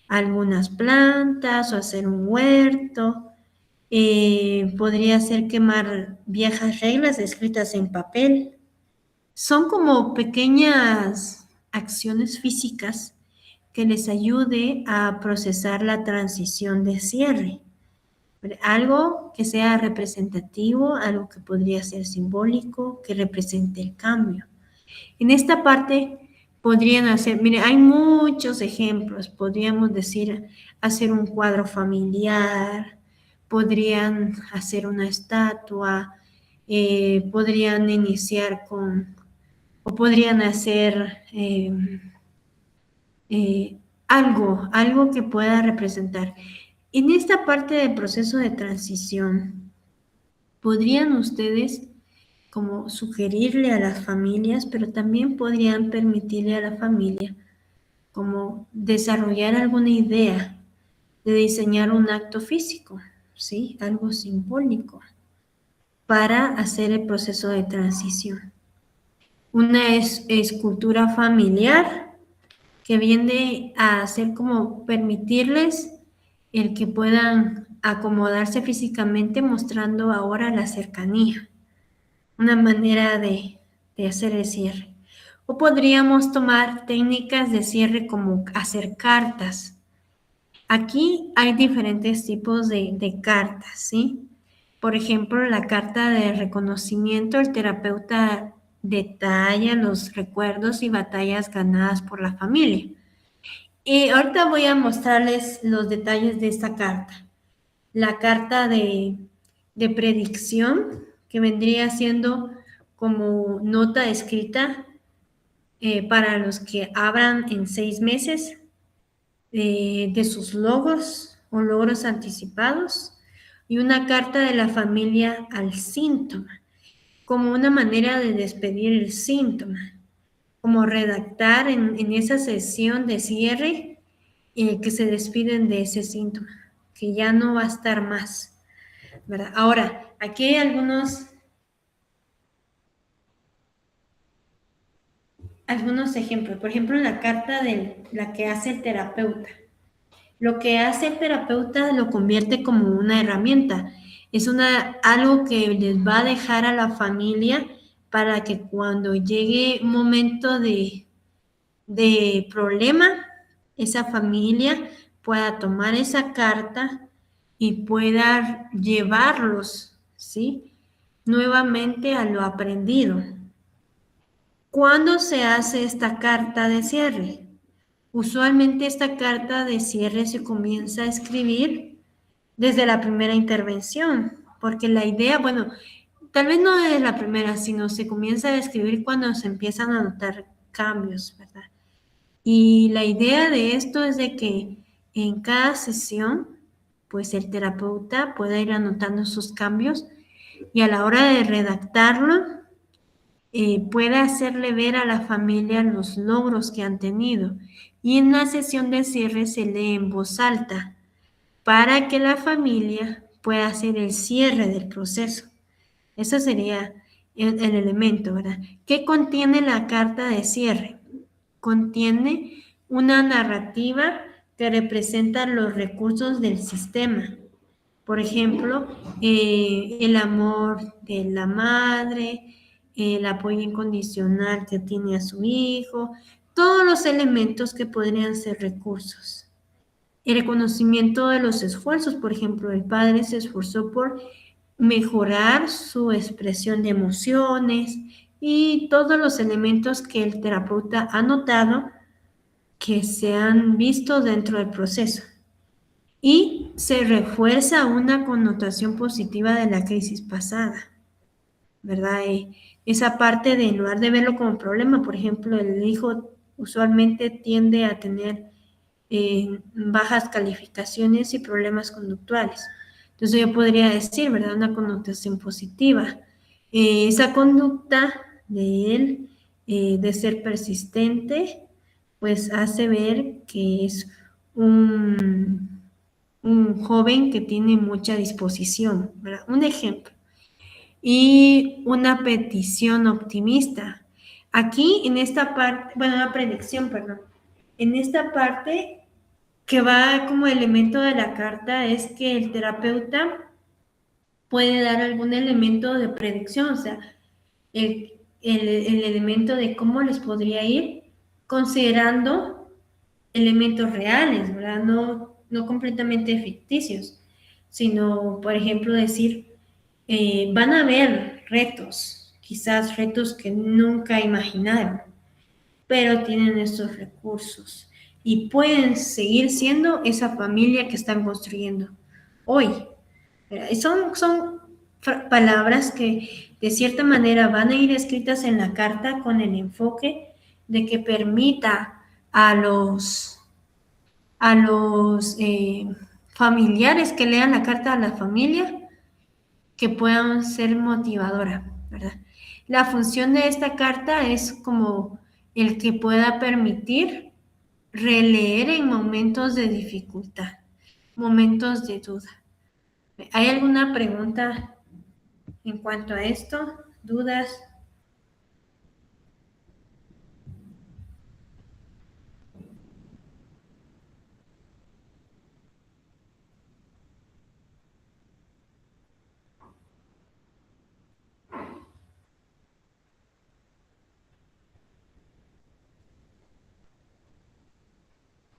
algunas plantas o hacer un huerto. Podría ser quemar viejas reglas escritas en papel. Son como pequeñas acciones físicas que les ayude a procesar la transición de cierre. Algo que sea representativo, algo que podría ser simbólico, que represente el cambio. En esta parte podrían hacer, mire, hay muchos ejemplos, podríamos decir, hacer un cuadro familiar, podrían hacer una estatua, podrían iniciar o podrían hacer algo que pueda representar. En esta parte del proceso de transición, podrían ustedes como sugerirle a las familias, pero también podrían permitirle a la familia como desarrollar alguna idea de diseñar un acto físico, ¿sí? Algo simbólico para hacer el proceso de transición. Una escultura familiar que viene a hacer como permitirles el que puedan acomodarse físicamente mostrando ahora la cercanía. una manera de hacer el cierre. O podríamos tomar técnicas de cierre como hacer cartas. Aquí hay diferentes tipos de cartas, ¿sí? Por ejemplo, la carta de reconocimiento, el terapeuta detalla los recuerdos y batallas ganadas por la familia. Y ahorita voy a mostrarles los detalles de esta carta. La carta de predicción, que vendría siendo como nota escrita para los que abran en 6 meses de sus logros o logros anticipados, y una carta de la familia al síntoma, como una manera de despedir el síntoma, como redactar en esa sesión de cierre que se despiden de ese síntoma, que ya no va a estar más, ¿verdad? Ahora, aquí hay algunos ejemplos. Por ejemplo, la carta de la que hace el terapeuta. Lo que hace el terapeuta lo convierte como una herramienta. Es algo que les va a dejar a la familia para que cuando llegue un momento de problema, esa familia pueda tomar esa carta y pueda llevarlos, ¿sí? Nuevamente a lo aprendido. ¿Cuándo se hace esta carta de cierre? Usualmente esta carta de cierre se comienza a escribir desde la primera intervención, porque la idea, bueno, tal vez no es la primera, sino se comienza a escribir cuando se empiezan a notar cambios, ¿verdad? Y la idea de esto es de que en cada sesión, pues el terapeuta pueda ir anotando sus cambios y a la hora de redactarlo, pueda hacerle ver a la familia los logros que han tenido. Y en la sesión de cierre se lee en voz alta para que la familia pueda hacer el cierre del proceso. Eso sería el elemento, ¿verdad? ¿Qué contiene la carta de cierre? Contiene una narrativa que representa los recursos del sistema. Por ejemplo, el amor de la madre, el apoyo incondicional que tiene a su hijo, todos los elementos que podrían ser recursos. El reconocimiento de los esfuerzos, por ejemplo, el padre se esforzó por mejorar su expresión de emociones y todos los elementos que el terapeuta ha notado que se han visto dentro del proceso. Y se refuerza una connotación positiva de la crisis pasada, ¿verdad? Esa parte de en lugar de verlo como problema, por ejemplo, el hijo usualmente tiende a tener bajas calificaciones y problemas conductuales. Entonces yo podría decir, ¿verdad? Una connotación positiva. Esa conducta de él, de ser persistente, pues hace ver que es un joven que tiene mucha disposición, ¿verdad? Un ejemplo. Y una petición optimista. Aquí en esta parte, bueno, una predicción, perdón. En esta parte que va como elemento de la carta es que el terapeuta puede dar algún elemento de predicción, o sea, el elemento de cómo les podría ir considerando elementos reales, ¿verdad? No completamente ficticios, sino, por ejemplo, decir, van a haber retos, quizás retos que nunca imaginaron, pero tienen estos recursos y pueden seguir siendo esa familia que están construyendo hoy. Son palabras que de cierta manera van a ir escritas en la carta con el enfoque de que permita a los familiares que lean la carta a la familia que puedan ser motivadora, ¿verdad? La función de esta carta es como el que pueda permitir releer en momentos de dificultad, momentos de duda. ¿Hay alguna pregunta en cuanto a esto? ¿Dudas?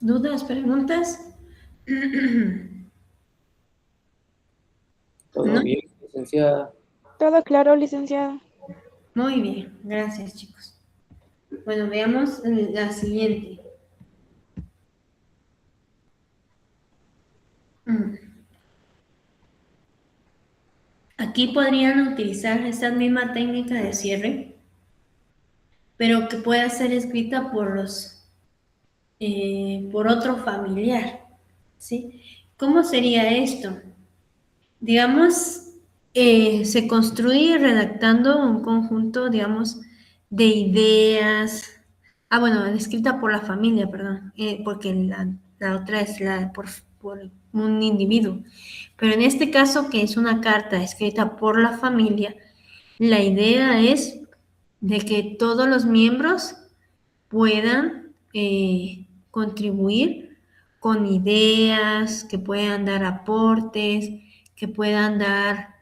¿Dudas, preguntas? Todo ¿No? bien, licenciada. Todo claro, licenciada. Muy bien, gracias, chicos. Bueno, veamos la siguiente. Aquí podrían utilizar esta misma técnica de cierre, pero que pueda ser escrita por otro familiar, ¿sí? ¿Cómo sería esto? Digamos, se construye redactando un conjunto, digamos, de ideas. Bueno, escrita por la familia, perdón, porque la otra es por un individuo. Pero en este caso, que es una carta escrita por la familia, la idea es de que todos los miembros puedan contribuir con ideas, que puedan dar aportes, que puedan dar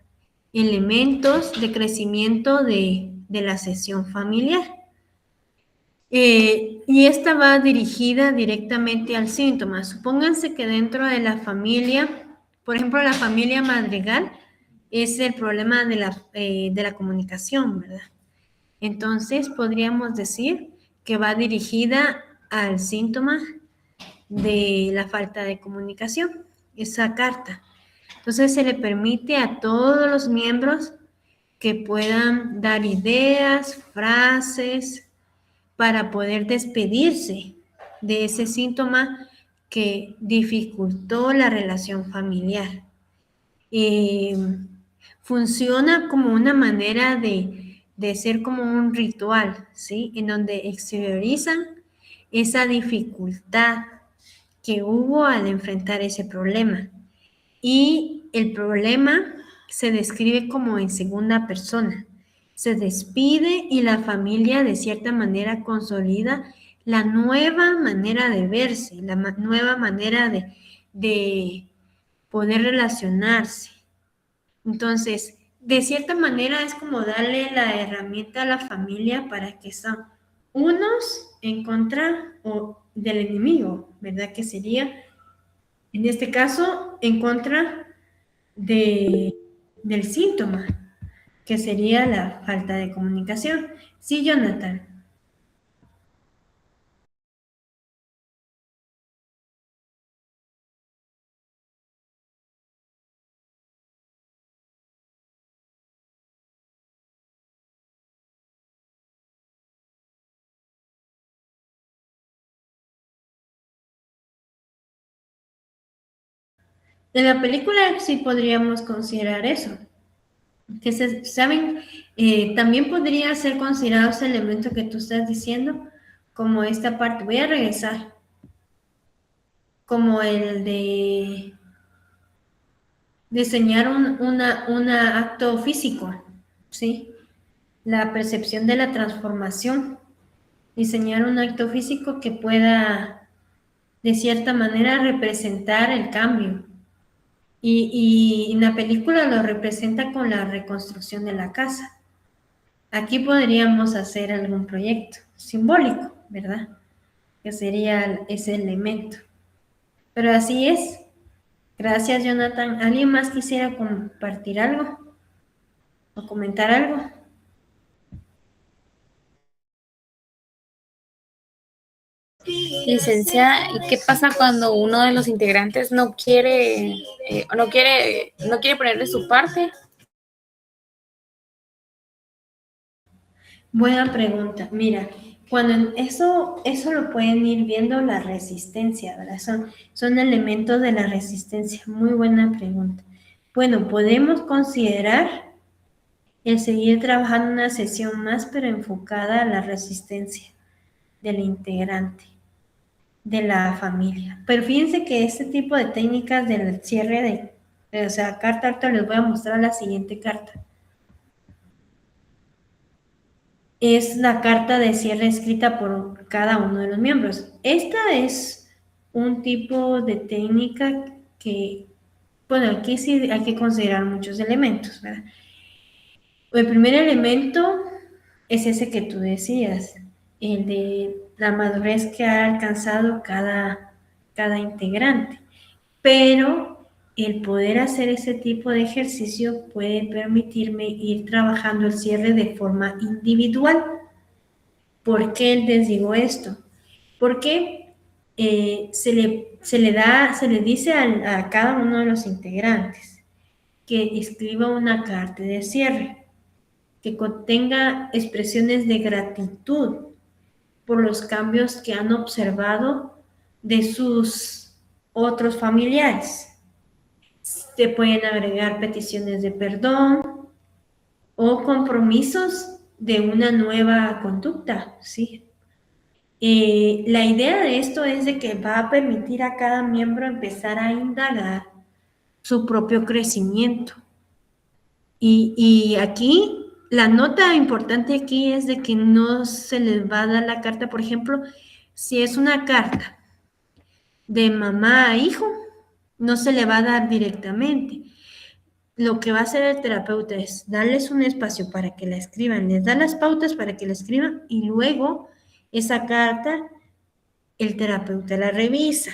elementos de crecimiento de la sesión familiar. Y esta va dirigida directamente al síntoma. Supónganse que dentro de la familia, por ejemplo, la familia Madrigal, es el problema de la comunicación, ¿verdad? Entonces, podríamos decir que va dirigida al síntoma de la falta de comunicación, esa carta. Entonces, se le permite a todos los miembros que puedan dar ideas, frases, para poder despedirse de ese síntoma que dificultó la relación familiar. Funciona como una manera de ser como un ritual, ¿sí? En donde exteriorizan esa dificultad que hubo al enfrentar ese problema. Y el problema se describe como en segunda persona. Se despide y la familia de cierta manera consolida la nueva manera de verse, la nueva manera de poder relacionarse. Entonces, de cierta manera es como darle la herramienta a la familia para que sean unos en contra del enemigo, ¿verdad? Que sería, en este caso, en contra del síntoma, que sería la falta de comunicación. Sí, Jonathan. En la película sí podríamos considerar eso. Que saben, también podría ser considerado ese elemento que tú estás diciendo como esta parte. Voy a regresar. Como el de diseñar un acto físico, ¿sí? La percepción de la transformación. Diseñar un acto físico que pueda, de cierta manera, representar el cambio. Y en la película lo representa con la reconstrucción de la casa. Aquí podríamos hacer algún proyecto simbólico, ¿verdad? Que sería ese elemento. Pero así es. Gracias, Jonathan. ¿Alguien más quisiera compartir algo o comentar algo? Licenciada, ¿y qué pasa cuando uno de los integrantes no quiere poner de su parte? Buena pregunta. Mira, cuando eso lo pueden ir viendo la resistencia, ¿verdad? Son elementos de la resistencia. Muy buena pregunta. Bueno, podemos considerar el seguir trabajando una sesión más, pero enfocada a la resistencia del integrante de la familia. Pero fíjense que este tipo de técnicas del cierre o sea, carta, ahorita les voy a mostrar la siguiente carta. Es la carta de cierre escrita por cada uno de los miembros. Esta es un tipo de técnica que, bueno, aquí sí hay que considerar muchos elementos, ¿verdad? El primer elemento es ese que tú decías, el de la madurez que ha alcanzado cada cada integrante. Pero el poder hacer ese tipo de ejercicio puede permitirme ir trabajando el cierre de forma individual. ¿Por qué les digo esto? Porque se le dice a cada uno de los integrantes que escriba una carta de cierre, que contenga expresiones de gratitud por los cambios que han observado de sus otros familiares. Se pueden agregar peticiones de perdón o compromisos de una nueva conducta, ¿sí? La idea de esto es de que va a permitir a cada miembro empezar a indagar su propio crecimiento. Y aquí, la nota importante aquí es de que no se les va a dar la carta, por ejemplo, si es una carta de mamá a hijo, no se le va a dar directamente. Lo que va a hacer el terapeuta es darles un espacio para que la escriban, les da las pautas para que la escriban y luego esa carta el terapeuta la revisa.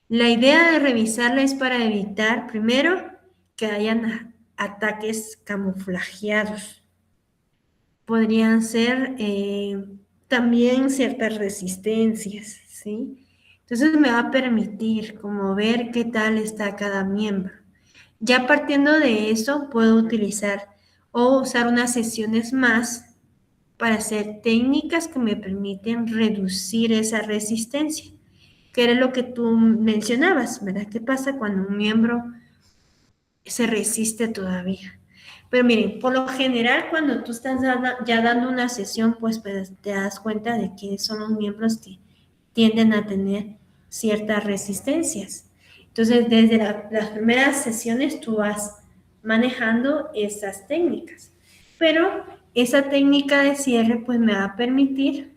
La idea de revisarla es para evitar, primero, que hayan ataques camuflajeados. Podrían ser también ciertas resistencias, ¿sí? Entonces me va a permitir como ver qué tal está cada miembro. Ya partiendo de eso, puedo utilizar o usar unas sesiones más para hacer técnicas que me permiten reducir esa resistencia, que era lo que tú mencionabas, ¿verdad? ¿Qué pasa cuando un miembro se resiste todavía? Pero miren, por lo general, cuando tú estás ya dando una sesión, pues te das cuenta de que son los miembros que tienden a tener ciertas resistencias. Entonces, desde las primeras sesiones tú vas manejando esas técnicas. Pero esa técnica de cierre, pues me va a permitir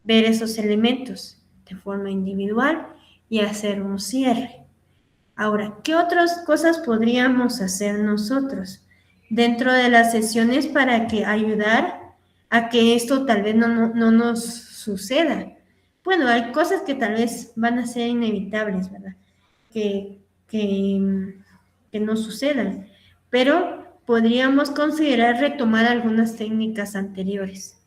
ver esos elementos de forma individual y hacer un cierre. Ahora, ¿qué otras cosas podríamos hacer nosotros dentro de las sesiones para ayudar a que esto tal vez no nos suceda? Bueno, hay cosas que tal vez van a ser inevitables, ¿verdad? Que, que no sucedan, pero podríamos considerar retomar algunas técnicas anteriores,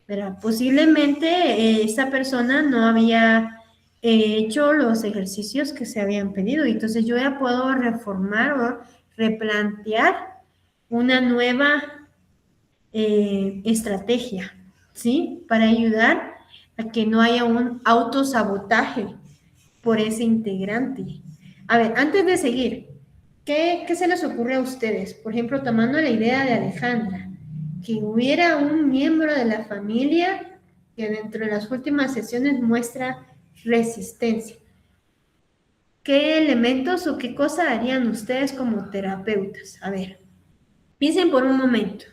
¿verdad? Posiblemente esa persona no había hecho los ejercicios que se habían pedido, y entonces yo ya puedo reformar o replantear una nueva estrategia, ¿sí? Para ayudar a que no haya un autosabotaje por ese integrante. A ver, antes de seguir, ¿qué se les ocurre a ustedes? Por ejemplo, tomando la idea de Alejandra, que hubiera un miembro de la familia que dentro de las últimas sesiones muestra resistencia. ¿Qué elementos o qué cosa harían ustedes como terapeutas? A ver, piensen por un momento.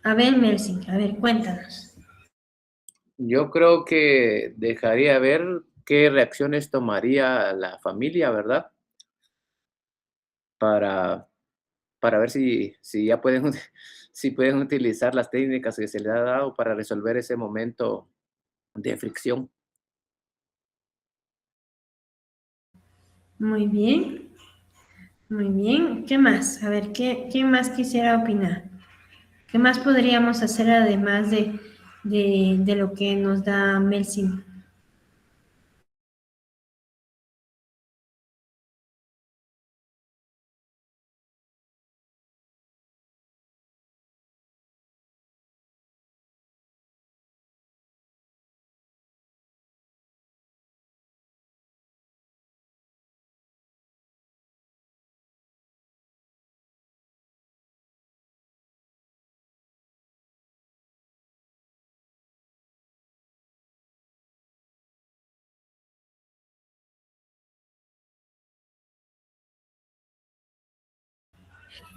A ver, Mercy, a ver, cuéntanos. Yo creo que dejaría ver qué reacciones tomaría la familia, ¿verdad? Para, para ver si ya pueden, si pueden utilizar las técnicas que se les ha dado para resolver ese momento de fricción. Muy bien, muy bien. ¿Qué más? A ver, ¿quién más quisiera opinar? ¿Qué más podríamos hacer además de lo que nos da Melsim?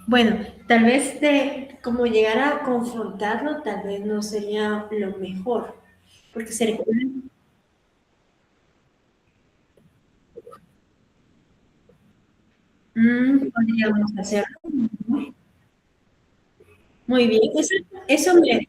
Bueno, tal vez como llegar a confrontarlo, tal vez no sería lo mejor, porque sería... Podríamos hacerlo. Muy bien, eso me...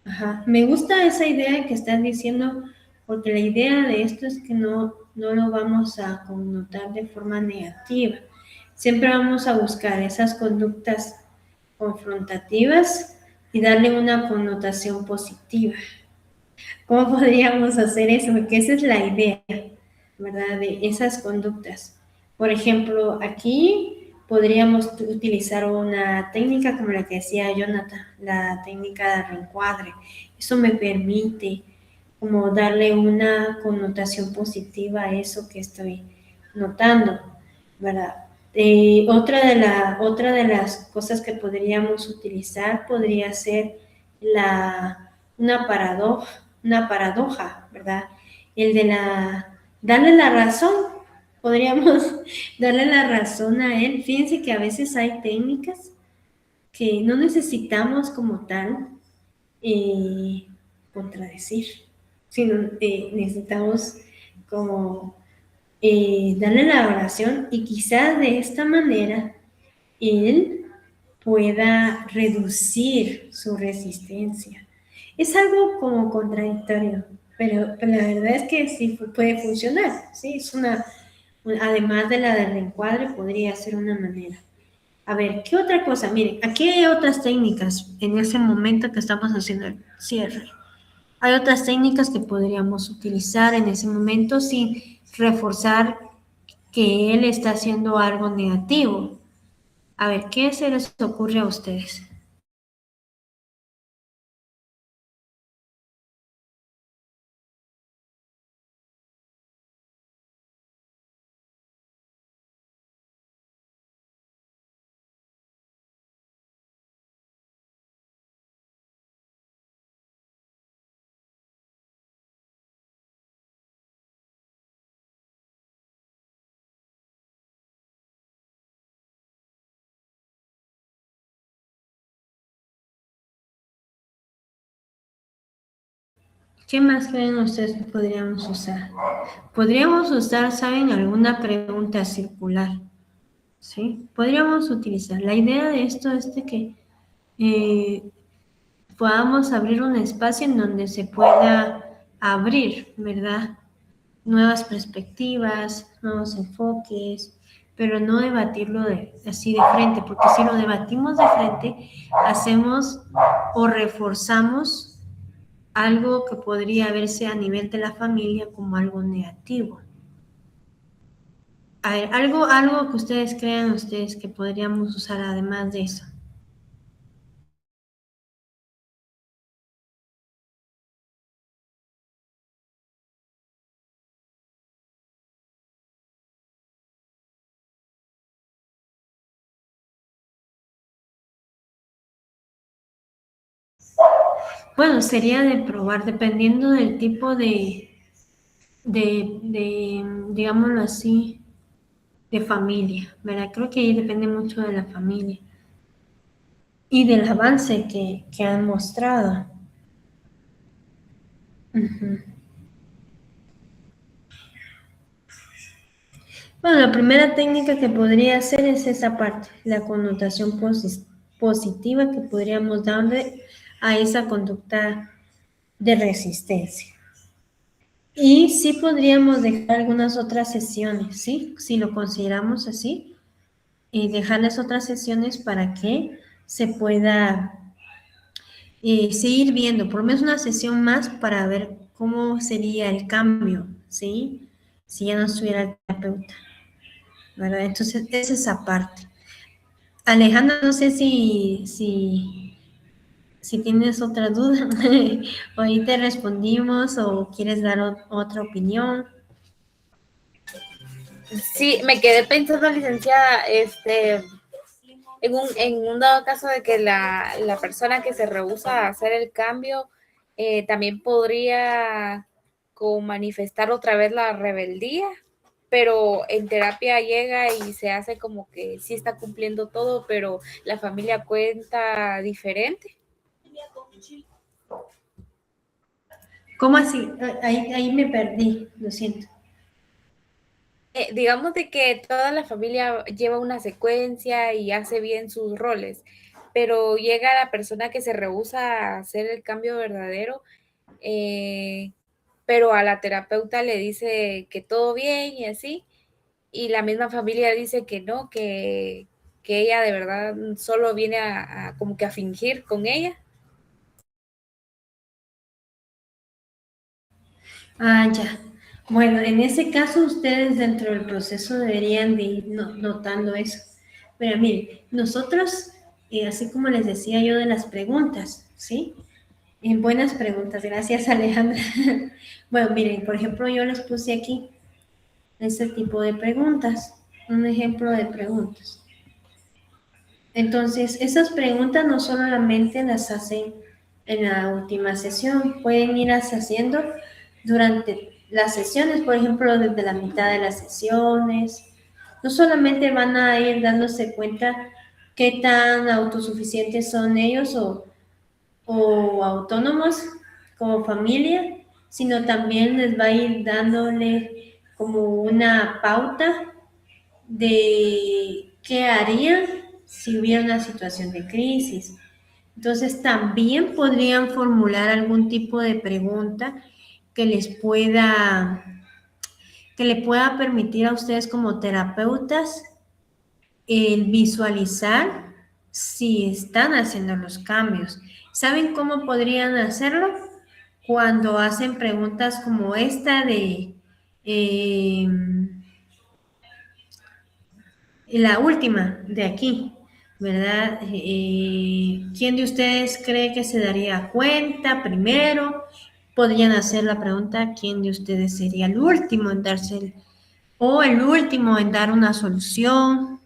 Ajá. Me gusta esa idea que estás diciendo, porque la idea de esto es que no lo vamos a connotar de forma negativa. Siempre vamos a buscar esas conductas confrontativas y darle una connotación positiva. ¿Cómo podríamos hacer eso? Porque esa es la idea, ¿verdad? De esas conductas. Por ejemplo, aquí podríamos utilizar una técnica como la que decía Jonathan, la técnica de reencuadre. Eso me permite como darle una connotación positiva a eso que estoy notando, ¿verdad? Otra de las cosas que podríamos utilizar podría ser una paradoja, ¿verdad? El de darle la razón, podríamos darle la razón a él. Fíjense que a veces hay técnicas que no necesitamos como tal contradecir, sino necesitamos como darle la oración y quizás de esta manera él pueda reducir su resistencia. Es algo como contradictorio, pero la verdad es que sí puede funcionar, ¿sí? Es además de la del reencuadre, podría ser una manera. A ver, ¿qué otra cosa? Miren, aquí hay otras técnicas en ese momento que estamos haciendo el cierre. Hay otras técnicas que podríamos utilizar en ese momento sin reforzar que él está haciendo algo negativo. A ver, ¿qué se les ocurre a ustedes? ¿Qué más creen ustedes que podríamos usar? Podríamos usar, ¿saben? Alguna pregunta circular, ¿sí? Podríamos utilizar. La idea de esto es de que podamos abrir un espacio en donde se pueda abrir, ¿verdad? Nuevas perspectivas, nuevos enfoques, pero no debatirlo así de frente, porque si lo debatimos de frente, hacemos o reforzamos algo que podría verse a nivel de la familia como algo negativo. A ver, algo que ustedes crean que podríamos usar además de eso. Bueno, sería de probar, dependiendo del tipo digámoslo así, de familia, ¿verdad? Creo que ahí depende mucho de la familia y del avance que han mostrado. Uh-huh. Bueno, la primera técnica que podría hacer es esa parte, la connotación positiva que podríamos darle a esa conducta de resistencia. Y sí podríamos dejar algunas otras sesiones, ¿sí? Si lo consideramos así, dejarles otras sesiones para que se pueda seguir viendo, por lo menos una sesión más para ver cómo sería el cambio, ¿sí? Si ya no estuviera el terapeuta, ¿verdad? Entonces, es esa parte. Alejandra, no sé si tienes otra duda, o ahí te respondimos o quieres dar otra opinión. Sí, me quedé pensando, licenciada, en un dado caso de que la persona que se rehúsa a hacer el cambio también podría como manifestar otra vez la rebeldía. pero en terapia llega y se hace como que sí está cumpliendo todo, pero la familia cuenta diferente. ¿Cómo así? Ahí me perdí, lo siento. Digamos de que toda la familia lleva una secuencia y hace bien sus roles, pero llega la persona que se rehúsa a hacer el cambio verdadero, pero a la terapeuta le dice que todo bien y así, y la misma familia dice que no, que ella de verdad solo viene a como que a fingir con ella. Ah, ya. Bueno, en ese caso ustedes dentro del proceso deberían de ir notando eso. Pero miren, nosotros, así como les decía yo de las preguntas, ¿sí? Buenas preguntas, gracias Alejandra. Bueno, miren, por ejemplo, yo les puse aquí ese tipo de preguntas, un ejemplo de preguntas. Entonces, esas preguntas no solamente las hacen en la última sesión, pueden irlas haciendo durante las sesiones, por ejemplo, desde la mitad de las sesiones. No solamente van a ir dándose cuenta qué tan autosuficientes son ellos o autónomos como familia, sino también les va a ir dándole como una pauta de qué harían si hubiera una situación de crisis. Entonces también podrían formular algún tipo de pregunta que le pueda permitir a ustedes como terapeutas el visualizar si están haciendo los cambios. ¿Saben cómo podrían hacerlo? Cuando hacen preguntas como esta de la última de aquí, ¿verdad? ¿Quién de ustedes cree que se daría cuenta primero? Podrían hacer la pregunta, ¿quién de ustedes sería el último en darse o el último en dar una solución?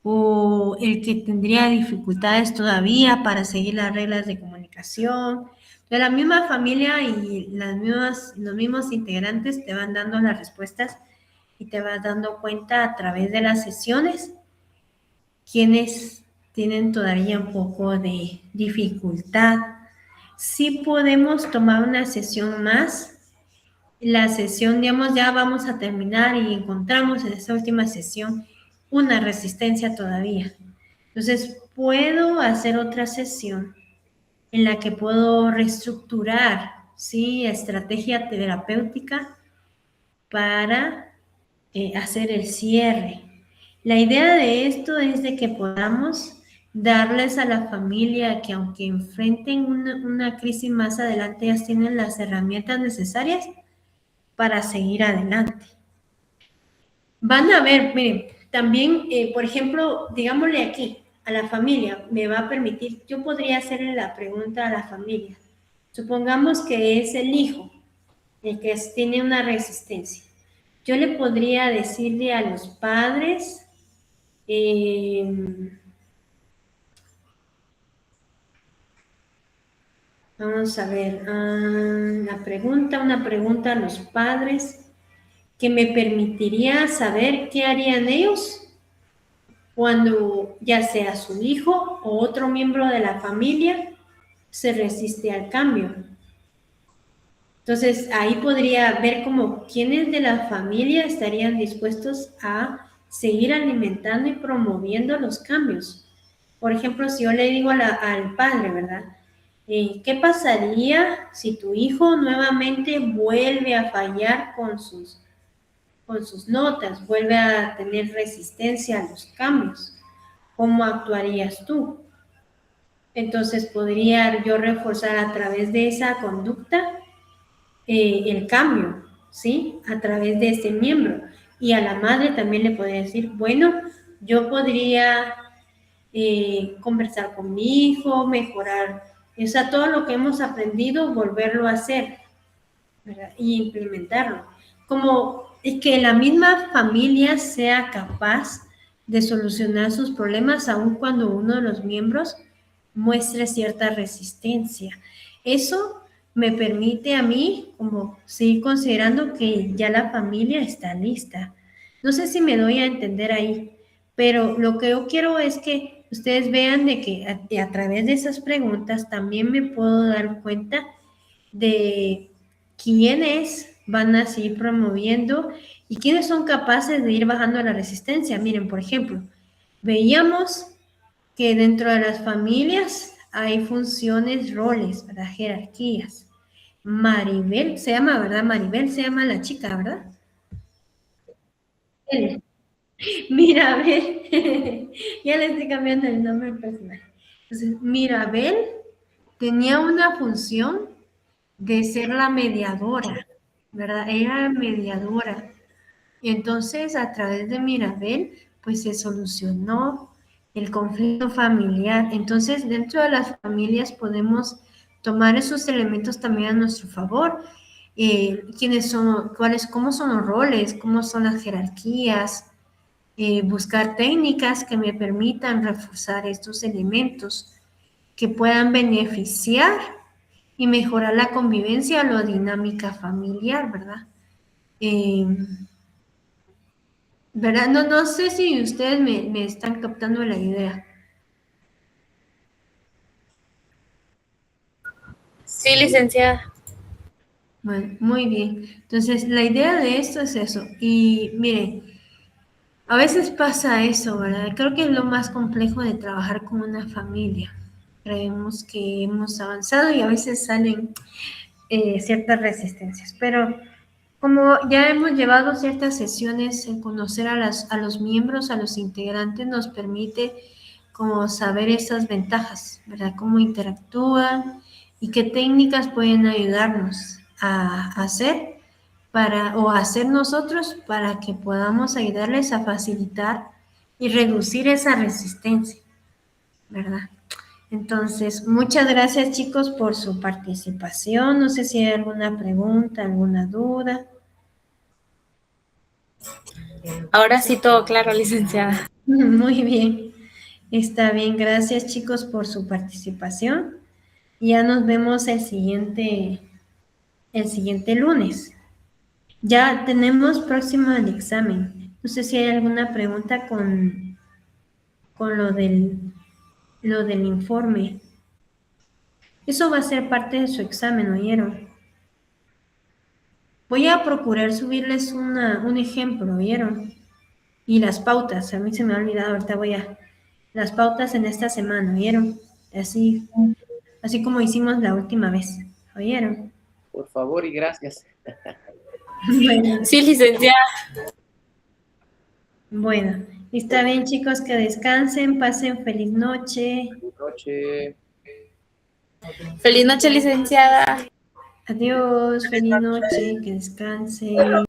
O el que tendría dificultades todavía para seguir las reglas de comunicación. De la misma familia y los mismos integrantes te van dando las respuestas y te vas dando cuenta a través de las sesiones quienes tienen todavía un poco de dificultad. Sí podemos tomar una sesión más. La sesión, digamos, ya vamos a terminar y encontramos en esta última sesión una resistencia todavía. Entonces, puedo hacer otra sesión en la que puedo reestructurar, ¿sí? Estrategia terapéutica para hacer el cierre. La idea de esto es de que podamos darles a la familia que aunque enfrenten una crisis más adelante, ellas tienen las herramientas necesarias para seguir adelante. Van a ver, miren, también, por ejemplo, digámosle aquí, a la familia, me va a permitir, yo podría hacerle la pregunta a la familia. Supongamos que es el hijo el que tiene una resistencia. Yo le podría decirle a los padres, vamos a ver, una pregunta a los padres que me permitiría saber qué harían ellos cuando ya sea su hijo o otro miembro de la familia se resiste al cambio. Entonces, ahí podría ver como quiénes de la familia estarían dispuestos a seguir alimentando y promoviendo los cambios. Por ejemplo, si yo le digo al padre, ¿verdad? ¿Qué pasaría si tu hijo nuevamente vuelve a fallar con sus notas, vuelve a tener resistencia a los cambios? ¿Cómo actuarías tú? Entonces, podría yo reforzar a través de esa conducta el cambio, ¿sí? A través de este miembro. Y a la madre también le podría decir, bueno, yo podría conversar con mi hijo, mejorar, o sea, todo lo que hemos aprendido, volverlo a hacer, ¿verdad? Y implementarlo. Como que la misma familia sea capaz de solucionar sus problemas, aun cuando uno de los miembros muestre cierta resistencia. Eso me permite a mí como seguir considerando que ya la familia está lista No sé si me doy a entender ahí, pero lo que yo quiero es que ustedes vean de que a través de esas preguntas también me puedo dar cuenta de quiénes van a seguir promoviendo y quiénes son capaces de ir bajando la resistencia. Miren, por ejemplo, veíamos que dentro de las familias hay funciones, roles, ¿verdad? Jerarquías. Maribel, se llama, ¿verdad? Maribel se llama la chica, ¿verdad? Mirabel, ya le estoy cambiando el nombre al personaje. Entonces, Mirabel tenía una función de ser la mediadora, ¿verdad? Era mediadora. Y entonces, a través de Mirabel, pues se solucionó el conflicto familiar. Entonces, dentro de las familias podemos tomar esos elementos también a nuestro favor. ¿Quiénes son, cómo son los roles, cómo son las jerarquías? Buscar técnicas que me permitan reforzar estos elementos que puedan beneficiar y mejorar la convivencia o la dinámica familiar, ¿verdad? ¿Verdad? No sé si ustedes me están captando la idea. Sí, licenciada. Bueno, muy bien. Entonces, la idea de esto es eso. Y miren, a veces pasa eso, ¿verdad? Creo que es lo más complejo de trabajar con una familia. Creemos que hemos avanzado y a veces salen ciertas resistencias, pero como ya hemos llevado ciertas sesiones en conocer a los miembros, a los integrantes, nos permite como saber esas ventajas, ¿verdad? Cómo interactúan y qué técnicas pueden ayudarnos a hacer o hacer nosotros para que podamos ayudarles a facilitar y reducir esa resistencia, ¿verdad? Entonces, muchas gracias chicos por su participación. No sé si hay alguna pregunta, alguna duda. Ahora sí todo claro, licenciada. Muy bien. Está bien. Gracias chicos por su participación. Ya nos vemos el siguiente lunes. Ya tenemos próximo el examen. No sé si hay alguna pregunta con lo del informe. Eso va a ser parte de su examen, ¿oyeron? Voy a procurar subirles un ejemplo, ¿oyeron? Y las pautas, a mí se me ha olvidado, ahorita las pautas en esta semana, ¿oyeron? Así como hicimos la última vez, ¿oyeron? Por favor y gracias. Bueno, Sí, licenciada. bueno, está bien chicos, que descansen, pasen feliz noche. Buenas noches. Feliz noche, licenciada. Adiós, feliz noche, que descansen.